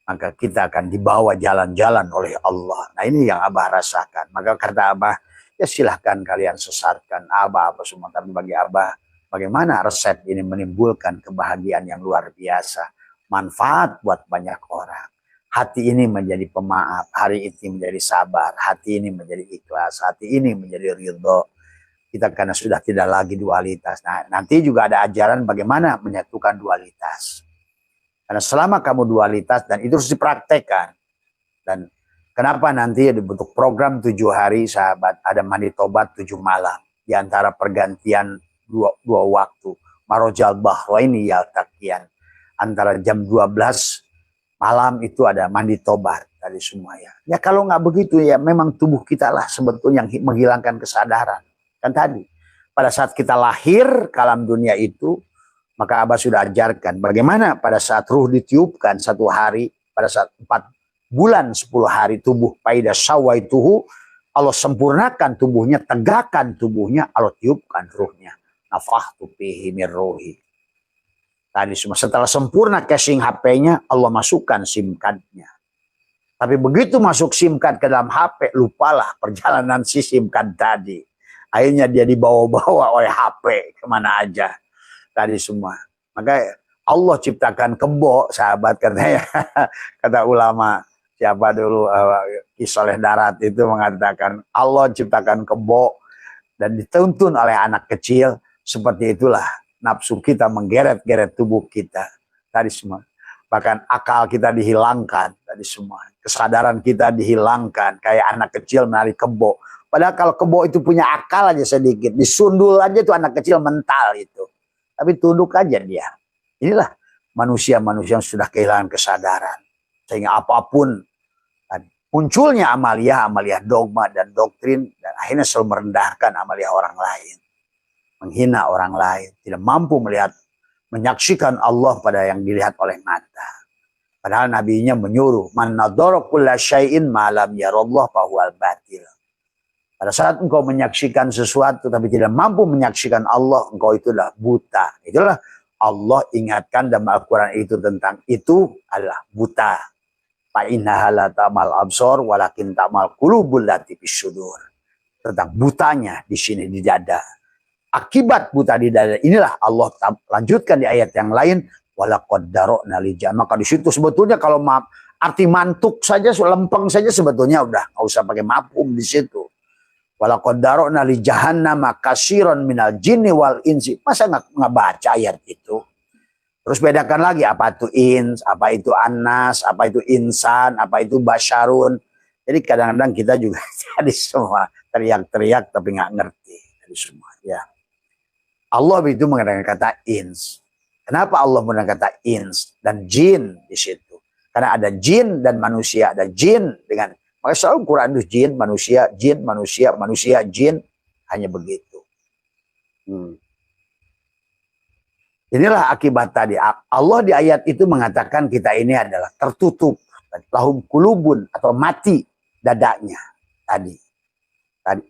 Maka kita akan dibawa jalan-jalan oleh Allah. Nah ini yang Abah rasakan. Maka kata Abah, ya silahkan kalian sesatkan Abah apa semua. Tapi bagi Abah, bagaimana resep ini menimbulkan kebahagiaan yang luar biasa. Manfaat buat banyak orang. Hati ini menjadi pemaaf, hari ini menjadi sabar, hati ini menjadi ikhlas, hati ini menjadi ridho. Kita karena sudah tidak lagi dualitas. Nah, nanti juga ada ajaran bagaimana menyatukan dualitas. Karena selama kamu dualitas dan itu harus dipraktekkan. Dan kenapa nanti dibentuk program 7 hari sahabat, ada mandi tobat 7 malam. Di antara pergantian dua waktu. Marojal bahraini yaltaqiyan. Antara jam 12 malam itu ada mandi tobat dari semua ya. Ya kalau nggak begitu ya memang tubuh kita lah sebetulnya yang menghilangkan kesadaran. Kan tadi, pada saat kita lahir ke alam dunia itu, maka Abah sudah ajarkan bagaimana pada saat ruh ditiupkan 1 hari, pada saat 4 bulan 10 hari tubuh paida sawaituhu, Allah sempurnakan tubuhnya, tegakkan tubuhnya, Allah tiupkan ruhnya. Nafahtu fihi min ruhi. Tadi semua setelah sempurna casing HP-nya, Allah masukkan SIM card-nya. Tapi begitu masuk SIM card ke dalam HP, lupalah perjalanan si SIM card tadi. Akhirnya dia dibawa-bawa oleh HP kemana aja. Tadi semua. Maka Allah ciptakan kebo, sahabat katanya. Kata ulama, siapa dulu, Ki Soleh Darat itu mengatakan, Allah ciptakan kebo dan dituntun oleh anak kecil. Seperti itulah nafsu kita menggeret-geret tubuh kita. Tadi semua. Bahkan akal kita dihilangkan. Tadi semua. Kesadaran kita dihilangkan. Kayak anak kecil menarik kebo. Padahal kalau kebo itu punya akal aja sedikit. Disundul aja tuh anak kecil mental itu. Tapi tunduk aja dia. Inilah manusia-manusia yang sudah kehilangan kesadaran. Sehingga apapun. Munculnya amalia dogma dan doktrin. Dan akhirnya selalu merendahkan amalia orang lain. Menghina orang lain. Tidak mampu melihat. Menyaksikan Allah pada yang dilihat oleh mata. Padahal nabinya menyuruh. Man nadhara kulla syai'in ma'lam yarallah fahuwal batil. Pada saat engkau menyaksikan sesuatu tapi tidak mampu menyaksikan Allah, engkau itulah buta. Itulah Allah ingatkan dalam Al-Quran itu tentang itu adalah buta. Fa innaha la ta'mal absar walakin ta'mal qulubul lati fis sudur. Tentang butanya di sini di dada. Akibat buta di dada inilah Allah lanjutkan di ayat yang lain. Walaqad dara'na li jahannam. Maka di situ sebetulnya kalau arti mantuk saja, lempeng saja sebetulnya udah nggak usah pakai mafhum di situ. Walaqad dara'na li jahannam katsiran minal jinni wal insi. Masa nggak baca ayat itu? Terus bedakan lagi apa itu ins, apa itu anas, apa itu insan, apa itu basyarun. Jadi kadang-kadang kita juga jadi semua teriak-teriak tapi nggak ngerti dari semua ya. Allah itu menggunakan kata ins. Kenapa Allah menggunakan kata ins dan jin di situ? Karena ada jin dan manusia, ada jin dengan maka selalu Quran itu jin, manusia, jin, hanya begitu. Inilah akibat tadi. Allah di ayat itu mengatakan kita ini adalah tertutup Lahum kulubun atau mati dadanya tadi.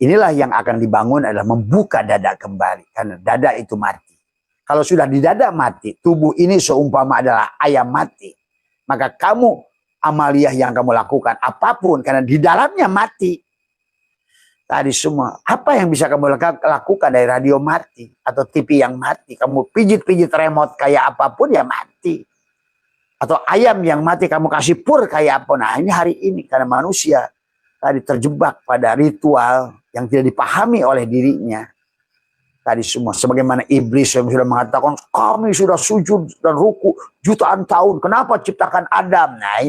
Inilah yang akan dibangun adalah membuka dada kembali. Karena dada itu mati. Kalau sudah di dada mati, tubuh ini seumpama adalah ayam mati. Maka kamu amaliyah yang kamu lakukan apapun karena di dalamnya mati. Tadi semua. Apa yang bisa kamu lakukan dari radio mati atau TV yang mati? Kamu pijit-pijit remote kayak apapun ya mati. Atau ayam yang mati kamu kasih pur kayak apa. Nah ini hari ini karena manusia tadi terjebak pada ritual yang tidak dipahami oleh dirinya. Tadi semua sebagaimana iblis yang sudah mengatakan kami sudah sujud dan ruku jutaan tahun. Kenapa ciptakan Adam? Nah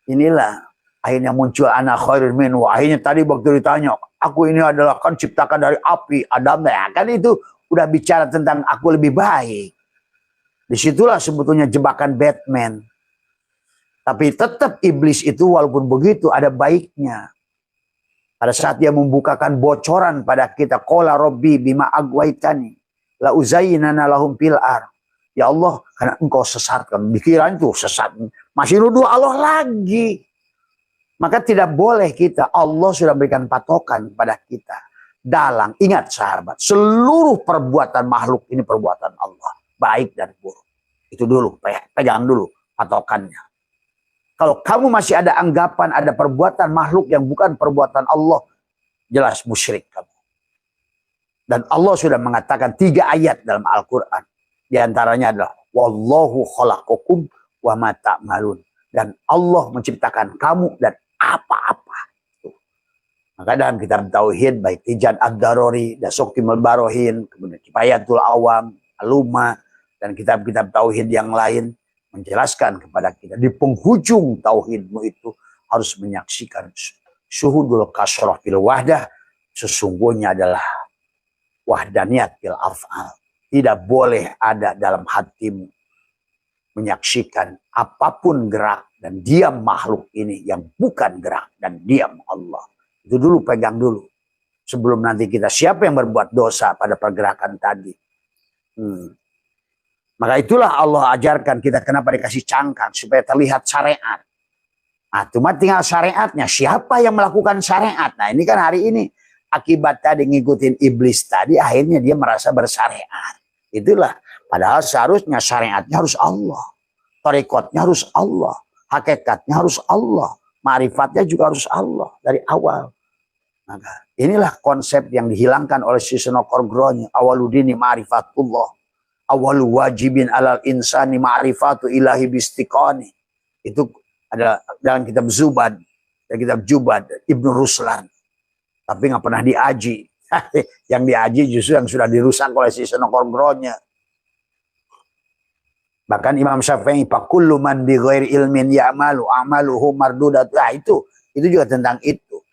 inilah akhirnya muncul anak khairun minhu. Akhirnya tadi waktu ditanya, aku ini adalah kan ciptakan dari api Adam. Ya kan itu udah bicara tentang aku lebih baik. Disitulah sebetulnya jebakan Batman. Tapi tetap iblis itu walaupun begitu ada baiknya. Pada saat dia membukakan bocoran pada kita, qala rabbi bima agwaitani la uzayyinana lahum fil ar. Ya Allah, karena engkau sesatkan. Pikiran itu sesat. Masih nuduh Allah lagi. Maka tidak boleh kita, Allah sudah berikan patokan pada kita. Dalang, ingat sahabat, seluruh perbuatan makhluk ini perbuatan Allah. Baik dan buruk. Itu dulu, pegang dulu patokannya. Kalau kamu masih ada anggapan, ada perbuatan makhluk yang bukan perbuatan Allah, jelas musyrik kamu. Dan Allah sudah mengatakan 3 ayat dalam Al-Quran. Di antaranya adalah, Wallahu khalaqakum wa ma ta'malun. Dan Allah menciptakan kamu dan apa-apa. Maka dalam kitab Tauhid, baik Ijad Ad-Darori, Dasokimul Barohin, kemudian Kifayatul Awam, Aluma, dan kitab-kitab Tauhid yang lain, menjelaskan kepada kita di penghujung tauhidmu itu harus menyaksikan syuhudul kasroh fil wahdah, sesungguhnya adalah wahdaniyat fil af'al. Tidak boleh ada dalam hatimu menyaksikan apapun gerak dan diam makhluk ini yang bukan gerak dan diam Allah. Itu dulu, pegang dulu sebelum nanti kita siapa yang berbuat dosa pada pergerakan tadi. Maka itulah Allah ajarkan kita kenapa dikasih cangkang supaya terlihat syariat. Nah, cuma tinggal syariatnya. Siapa yang melakukan syariat? Nah, ini kan hari ini akibat tadi ngikutin iblis tadi, akhirnya dia merasa bersyariat. Itulah. Padahal seharusnya syariatnya harus Allah. Tarekatnya harus Allah. Hakikatnya harus Allah. Ma'rifatnya juga harus Allah dari awal. Maka inilah konsep yang dihilangkan oleh Suseno Korgroni. Awaludini ma'rifatullah. Awalu wajibin alal insani ma'rifatu ilahi bistiqani. Itu ada dalam kitab Zubad, dan kitab Jubad, Ibnu Ruslan. Tapi nggak pernah diaji. Yang diaji justru yang sudah dirusak oleh si Senokor-Gronya. Bahkan Imam Syafi'i, fakullu man bi ghairi ilmin ya'malu amaluhu mardudat. Nah, itu juga tentang itu.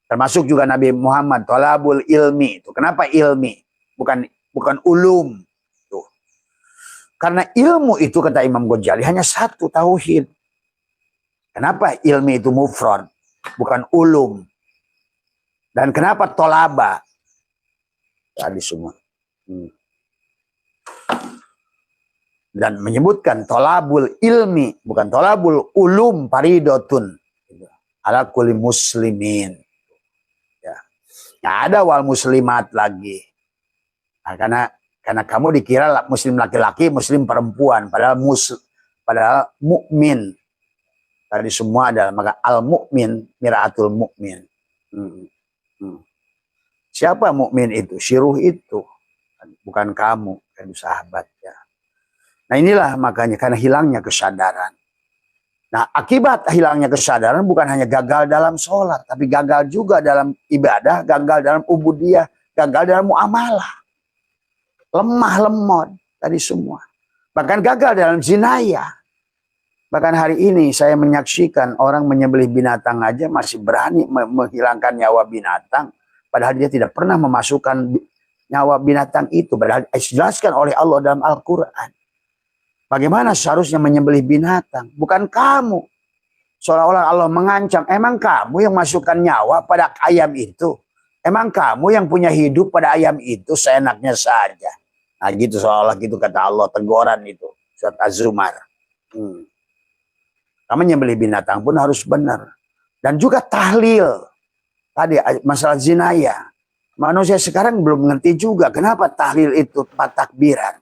Termasuk juga Nabi Muhammad, talabul ilmi. Itu kenapa ilmi? Bukan ulum. Karena ilmu itu kata Imam Ghazali hanya satu, tauhid. Kenapa ilmi itu mufrad, bukan ulum? Dan kenapa tolaba? Tadi semua. Dan menyebutkan tolabul ilmi, bukan tolabul ulum paridotun. Ala kulli muslimin. Ya. Nggak ada wal muslimat lagi. Nah, karena kamu dikira muslim laki-laki, muslim perempuan, padahal mukmin. Tadi semua adalah maka al-mukmin miraatul mukmin. Siapa mukmin itu? Syuruh itu, bukan kamu, kan sahabat ya. Nah inilah makanya karena hilangnya kesadaran. Nah akibat hilangnya kesadaran bukan hanya gagal dalam sholat, tapi gagal juga dalam ibadah, gagal dalam ubudiyah, gagal dalam muamalah. Lemah lemot tadi semua. Bahkan gagal dalam zinayah. Bahkan hari ini saya menyaksikan orang menyembelih binatang aja masih berani menghilangkan nyawa binatang. Padahal dia tidak pernah memasukkan nyawa binatang itu. Padahal dijelaskan oleh Allah dalam Al-Quran. Bagaimana seharusnya menyembelih binatang? Bukan kamu. Seolah-olah Allah mengancam. Emang kamu yang masukkan nyawa pada ayam itu? Emang kamu yang punya hidup pada ayam itu seenaknya saja. Nah gitu seolah gitu kata Allah, teguran itu. Surat Az-Zumar. Kamu nyembelih binatang pun harus benar. Dan juga tahlil. Tadi masalah zina ya. Manusia sekarang belum mengerti juga kenapa tahlil itu 4 takbiran.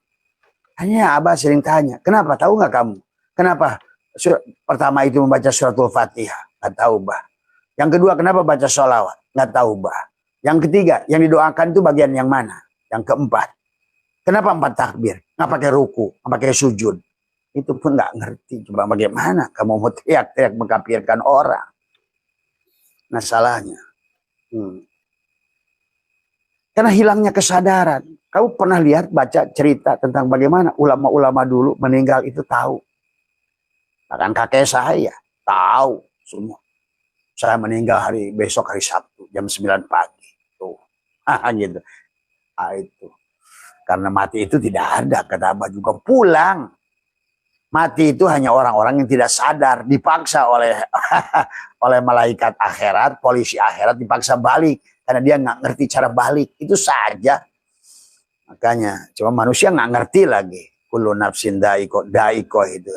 Hanya Abah sering tanya, kenapa? Tahu nggak kamu? Kenapa pertama itu membaca suratul Fatihah? Nggak tahu, Bah. Yang kedua, kenapa baca sholawat? Nggak tahu, Bah. Yang ketiga, yang didoakan itu bagian yang mana? Yang keempat, kenapa 4 takbir? Nggak pakai ruku, nggak pakai sujud? Itu pun nggak ngerti. Coba bagaimana kamu mau teriak-teriak mengkafirkan orang? Masalahnya. Karena hilangnya kesadaran. Kamu pernah lihat baca cerita tentang bagaimana ulama-ulama dulu meninggal itu tahu. Bahkan kakek saya tahu semua. Saya meninggal besok hari Sabtu jam 9 pagi. Tuh. Gitu. Nah, itu. Karena mati itu tidak ada, kata Abah juga pulang. Mati itu hanya orang-orang yang tidak sadar, dipaksa oleh oleh malaikat akhirat, polisi akhirat dipaksa balik karena dia nggak ngerti cara balik. Itu saja. Makanya cuma manusia nggak ngerti lagi. Kullu nafsin daiko itu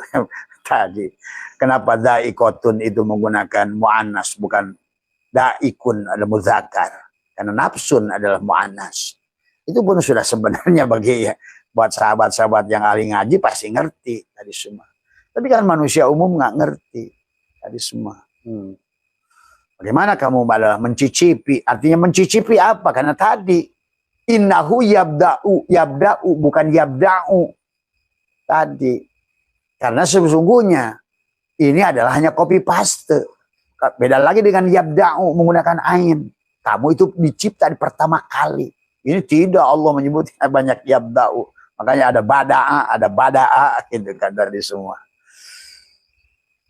tadi. Kenapa daikotun itu menggunakan muannas bukan daikun, ada muzakkar. Karena nafsun adalah muannas. Itu pun sudah sebenarnya bagi buat sahabat-sahabat yang ahli ngaji pasti ngerti tadi semua. Tapi kan manusia umum nggak ngerti tadi semua. Bagaimana kamu adalah mencicipi? Artinya mencicipi apa? Karena tadi innahu yabda'u bukan yabda'u tadi. Karena sesungguhnya ini adalah hanya copy paste. Beda lagi dengan yabda'u menggunakan ain. Kamu itu dicipta di pertama kali. Ini tidak Allah menyebutnya banyak yabda'u. Makanya ada bada'a gitu kan dari semua.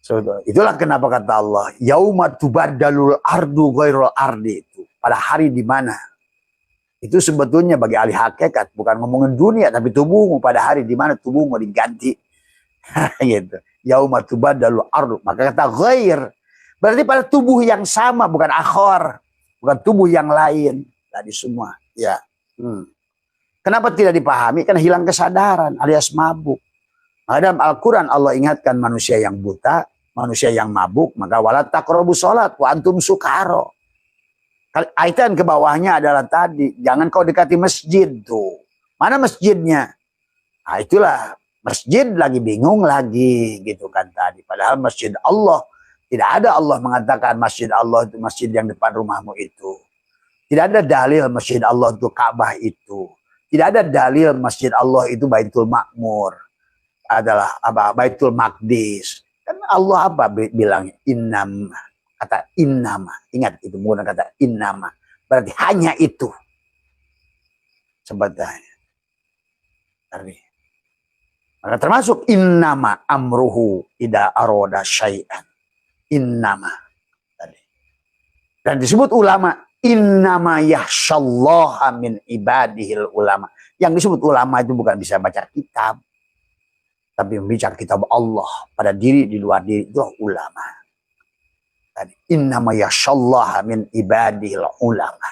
So, itulah kenapa kata Allah, yauma tubaddalul ardu ghairul ardi itu. Pada hari di mana itu sebetulnya bagi ahli hakikat bukan ngomongin dunia tapi tubuhmu pada hari di mana tubuhmu diganti. Gitu. Yauma tubaddalul ardu. Maka kata ghair berarti pada tubuh yang sama bukan akhor, bukan tubuh yang lain. Tadi semua, ya. Kenapa tidak dipahami? Karena hilang kesadaran alias mabuk. Maka dalam Al-Quran Allah ingatkan manusia yang buta, manusia yang mabuk, maka wala taqrabu sholat wa antum sukaro. Ayatan ke bawahnya adalah tadi, jangan kau dekati masjid tuh. Mana masjidnya? Nah itulah, masjid lagi bingung lagi gitu kan tadi. Padahal masjid Allah, tidak ada Allah mengatakan masjid Allah itu masjid yang depan rumahmu itu. Tidak ada dalil masjid Allah itu Ka'bah itu. Tidak ada dalil masjid Allah itu Baitul Makmur. Adalah apa? Baitul Maqdis. Kan Allah apa bilangnya? Innama. Kata innama. Ingat itu menggunakan kata innama. Berarti hanya itu. Sebetulnya. Maka termasuk innama amruhu ida aroda syai'an. Innama. Dan disebut ulama. Innama yahsyallaha min ibadihil ulama. Yang disebut ulama itu bukan bisa baca kitab. Tapi membaca kitab Allah pada diri, di luar diri itu ulama. Innama yahsyallaha min ibadihil ulama.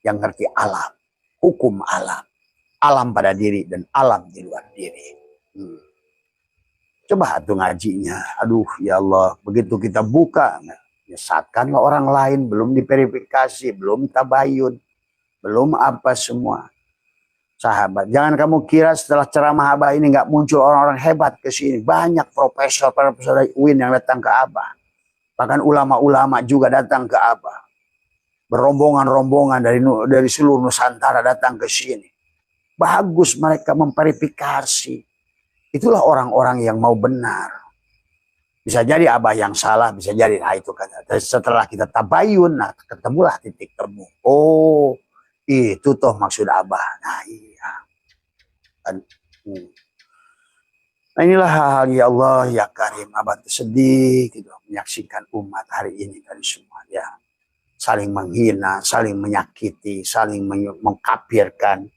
Yang ngerti alam. Hukum alam. Alam pada diri dan alam di luar diri. Coba tuh ngajinya. Aduh ya Allah. Begitu kita buka. Nyesatkanlah orang lain, belum diverifikasi, belum tabayun, belum apa semua. Sahabat, jangan kamu kira setelah ceramah Abah ini nggak muncul orang-orang hebat ke sini. Banyak profesor dari UIN yang datang ke Abah. Bahkan ulama-ulama juga datang ke Abah. Berombongan-rombongan dari seluruh Nusantara datang ke sini. Bagus mereka memverifikasi. Itulah orang-orang yang mau benar. Bisa jadi Abah yang salah, bisa jadi nah itu kan. Setelah kita tabayun, nah ketemulah titik temu. Oh, itu toh maksud Abah. Nah iya. Nah inilah hal ya Allah ya Karim. Abah itu sedih gitu, menyaksikan umat hari ini dari semua ya. Saling menghina, saling menyakiti, saling mengkafirkan.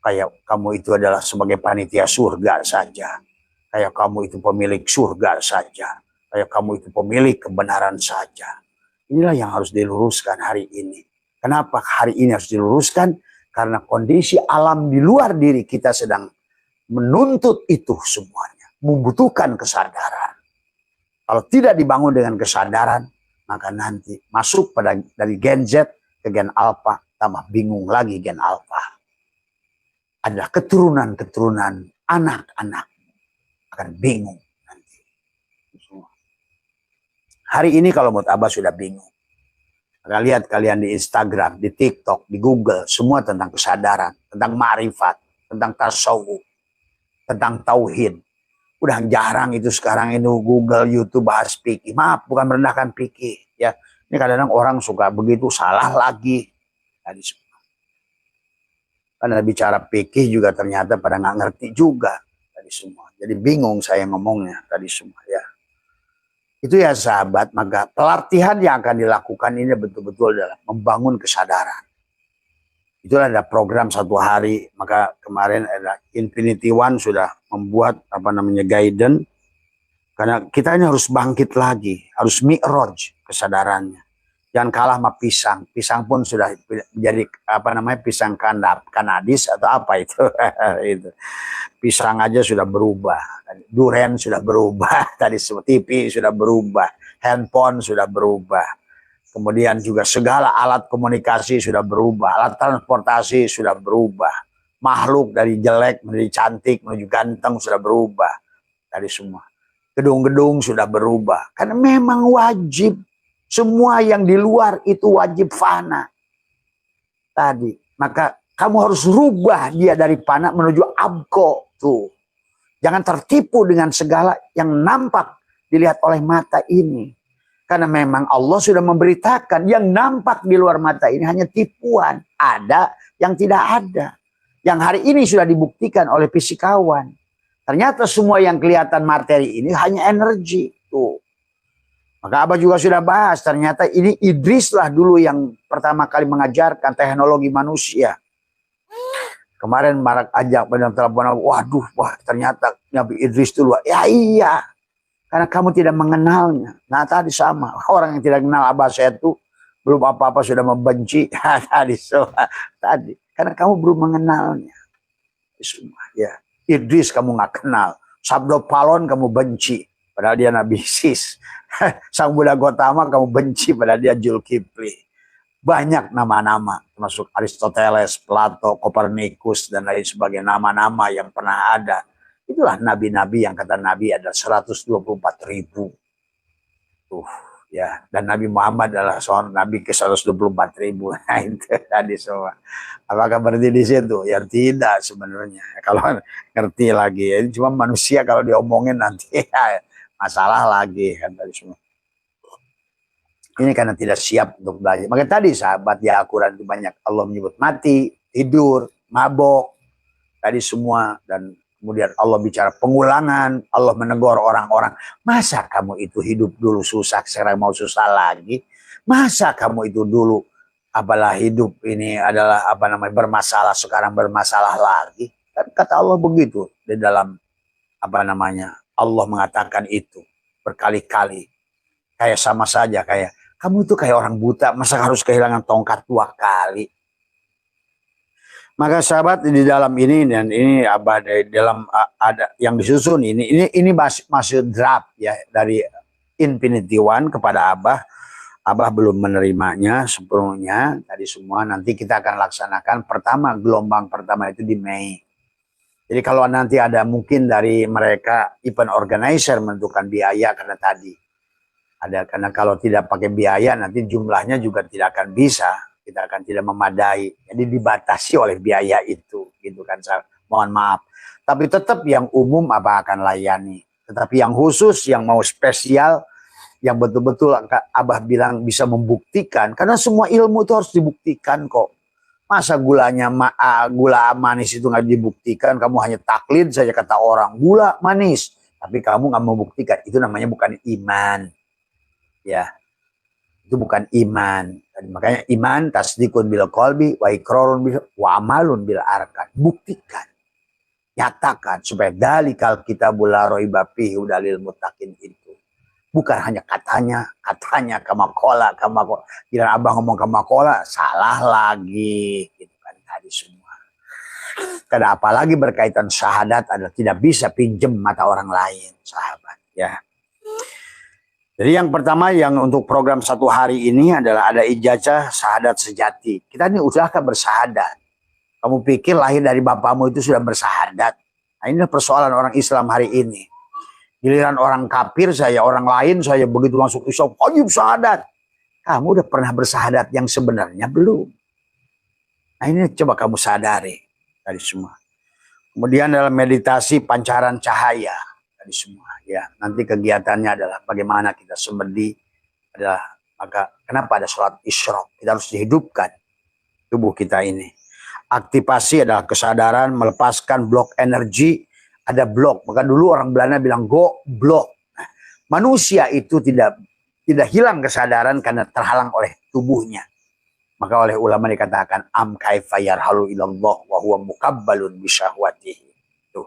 Kayak kamu itu adalah sebagai panitia surga saja. Kayak kamu itu pemilik surga saja. Kayak kamu itu pemilik kebenaran saja. Inilah yang harus diluruskan hari ini. Kenapa hari ini harus diluruskan? Karena kondisi alam di luar diri kita sedang menuntut itu semuanya. Membutuhkan kesadaran. Kalau tidak dibangun dengan kesadaran, maka nanti masuk pada dari gen Z ke gen alpha, tambah bingung lagi gen alpha. Adalah keturunan-keturunan anak-anak akan bingung nanti. Hari ini kalau menurut Abah sudah bingung. Maka lihat kalian di Instagram, di TikTok, di Google, semua tentang kesadaran, tentang ma'rifat, tentang tasawuf, tentang tauhid. Udah jarang itu sekarang itu Google, YouTube bahas fikih. Maaf, bukan merendahkan fikih. Ya, ini kadang-kadang orang suka begitu salah lagi. Tadi semua. Karena bicara fikih juga ternyata pada nggak ngerti juga tadi semua. Jadi bingung saya ngomongnya tadi semua ya. Itu ya sahabat, maka pelatihan yang akan dilakukan ini betul-betul adalah membangun kesadaran. Itulah ada program 1 hari, maka kemarin ada Infinity One sudah membuat guidance, karena kita ini harus bangkit lagi, harus mi'raj kesadarannya. Jangan kalah sama pisang. Pisang pun sudah jadi pisang kanadis atau apa itu. Itu. Pisang aja sudah berubah. Durian sudah berubah. Tadi TV sudah berubah. Handphone sudah berubah. Kemudian juga segala alat komunikasi sudah berubah. Alat transportasi sudah berubah. Makhluk dari jelek menjadi cantik menuju ganteng sudah berubah. Tadi semua. Gedung-gedung sudah berubah. Karena memang wajib. Semua yang di luar itu wajib fana. Tadi. Maka kamu harus rubah dia dari fana menuju abko. Tuh. Jangan tertipu dengan segala yang nampak dilihat oleh mata ini. Karena memang Allah sudah memberitakan yang nampak di luar mata ini hanya tipuan. Ada yang tidak ada. Yang hari ini sudah dibuktikan oleh fisikawan. Ternyata semua yang kelihatan materi ini hanya energi. Tuh. Maka Abah juga sudah bahas, ternyata ini Idris lah dulu yang pertama kali mengajarkan teknologi manusia. Kemarin Marak ajak pada telepon, wah ternyata Nabi Idris dulu. Ya iya, karena kamu tidak mengenalnya. Nah tadi sama, orang yang tidak kenal Abah saya itu belum apa-apa sudah membenci. Tadi, karena kamu belum mengenalnya. Ya, Idris kamu nggak kenal, Sabdo Palon kamu benci. Padahal dia Nabi Sis. Sang Buddha Gotama kamu benci, padahal dia Zulkifli. Banyak nama-nama, termasuk Aristoteles, Plato, Kopernikus, dan lain sebagainya. Nama-nama yang pernah ada. Itulah nabi-nabi yang kata Nabi ada 124.000. Ya. Dan Nabi Muhammad adalah seorang Nabi ke 124.000. Nah itu tadi semua. Apakah berarti di situ? Ya tidak sebenarnya. Kalau ngerti lagi. Cuma manusia kalau diomongin nanti ya, masalah lagi kan tadi semua. Ini karena tidak siap untuk belajar. Maka tadi sahabat di Al-Quran itu banyak Allah menyebut mati, tidur, mabok, tadi semua. Dan kemudian Allah bicara pengulangan, Allah menegur orang-orang. Masa kamu itu hidup dulu susah, sekarang mau susah lagi? Masa kamu itu dulu apalah hidup ini adalah bermasalah, sekarang bermasalah lagi? Kan kata Allah begitu di dalam Allah mengatakan itu berkali-kali. Kayak sama saja kayak kamu itu kayak orang buta, masa harus kehilangan tongkat 2 kali? Maka sahabat di dalam ini, dan ini Abah di dalam ada yang disusun ini masih draft ya dari Infinity One kepada Abah. Abah belum menerimanya sepenuhnya tadi semua. Nanti kita akan laksanakan gelombang pertama itu di Mei. Jadi kalau nanti ada mungkin dari mereka event organizer menentukan biaya karena tadi ada, karena kalau tidak pakai biaya nanti jumlahnya juga tidak akan bisa, kita akan tidak memadai. Jadi dibatasi oleh biaya itu, gitu kan. Mohon maaf. Tapi tetap yang umum Abah akan layani. Tetapi yang khusus, yang mau spesial, yang betul-betul Abah bilang bisa membuktikan, karena semua ilmu itu harus dibuktikan kok. Masa gula manis itu nggak dibuktikan, kamu hanya taklid saja kata orang, gula manis. Tapi kamu nggak membuktikan, itu namanya bukan iman. Ya, itu bukan iman. Dan makanya iman tasdikun bil qalbi wa iqrarun wa amalun bil arkan. Buktikan. Nyatakan supaya dalikal kitabul la raiba fihi hudalil muttaqin itu. Bukan hanya katanya kamakola. Kira Abah ngomong kamakola, salah lagi. Gitu kan tadi semua. Karena apalagi berkaitan syahadat adalah tidak bisa pinjem mata orang lain, sahabat. Ya. Jadi yang pertama yang untuk program 1 hari ini adalah ada ijazah syahadat sejati. Kita ini udahkah bersahadat? Kamu pikir lahir dari bapakmu itu sudah bersahadat? Nah, ini persoalan orang Islam hari ini. Giliran orang kafir saya, orang lain saya begitu masuk Islam, wajib syahadat. Kamu udah pernah bersahadat yang sebenarnya belum? Nah ini coba kamu sadari tadi semua. Kemudian dalam meditasi pancaran cahaya tadi semua. Ya, nanti kegiatannya adalah bagaimana kita semedi adalah maka kenapa ada sholat isyraq? Kita harus dihidupkan tubuh kita ini. Aktivasi adalah kesadaran melepaskan blok energi. Ada blok, maka dulu orang Belanda bilang go blok. Nah, manusia itu tidak hilang kesadaran karena terhalang oleh tubuhnya. Maka oleh ulama dikatakan am kaifa yarhalu ilallah wa huwa mukabbalun bisyahwatihi. Tuh.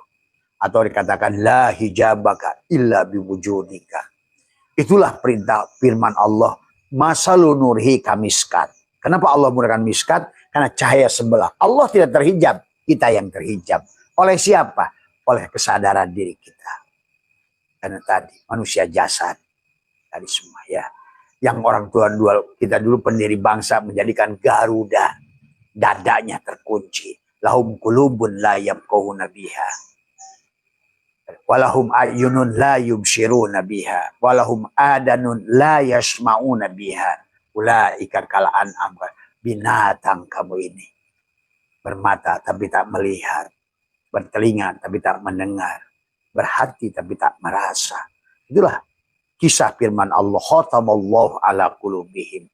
Atau dikatakan la hijabaka illa biwujudika. Itulah perintah firman Allah, masalu nurhi kamiskat. Kenapa Allah menggunakan miskat? Karena cahaya sebelah. Allah tidak terhijab, kita yang terhijab. Oleh siapa? Oleh kesadaran diri kita. Karena tadi manusia jasad tadi semua ya. Yang orang tua kita dulu pendiri bangsa menjadikan Garuda, dadanya terkunci. Lahum qulubun la yafqahuna biha. Walahum ayunun la yubsiruna biha. Walahum adanun la yasma'una biha. Ulaika kal an'am. Binatang kamu ini. Bermata tapi tak melihat. Bertelinga tapi tak mendengar, berhati tapi tak merasa. Itulah kisah firman Allah, khatamallahu ala qulubihim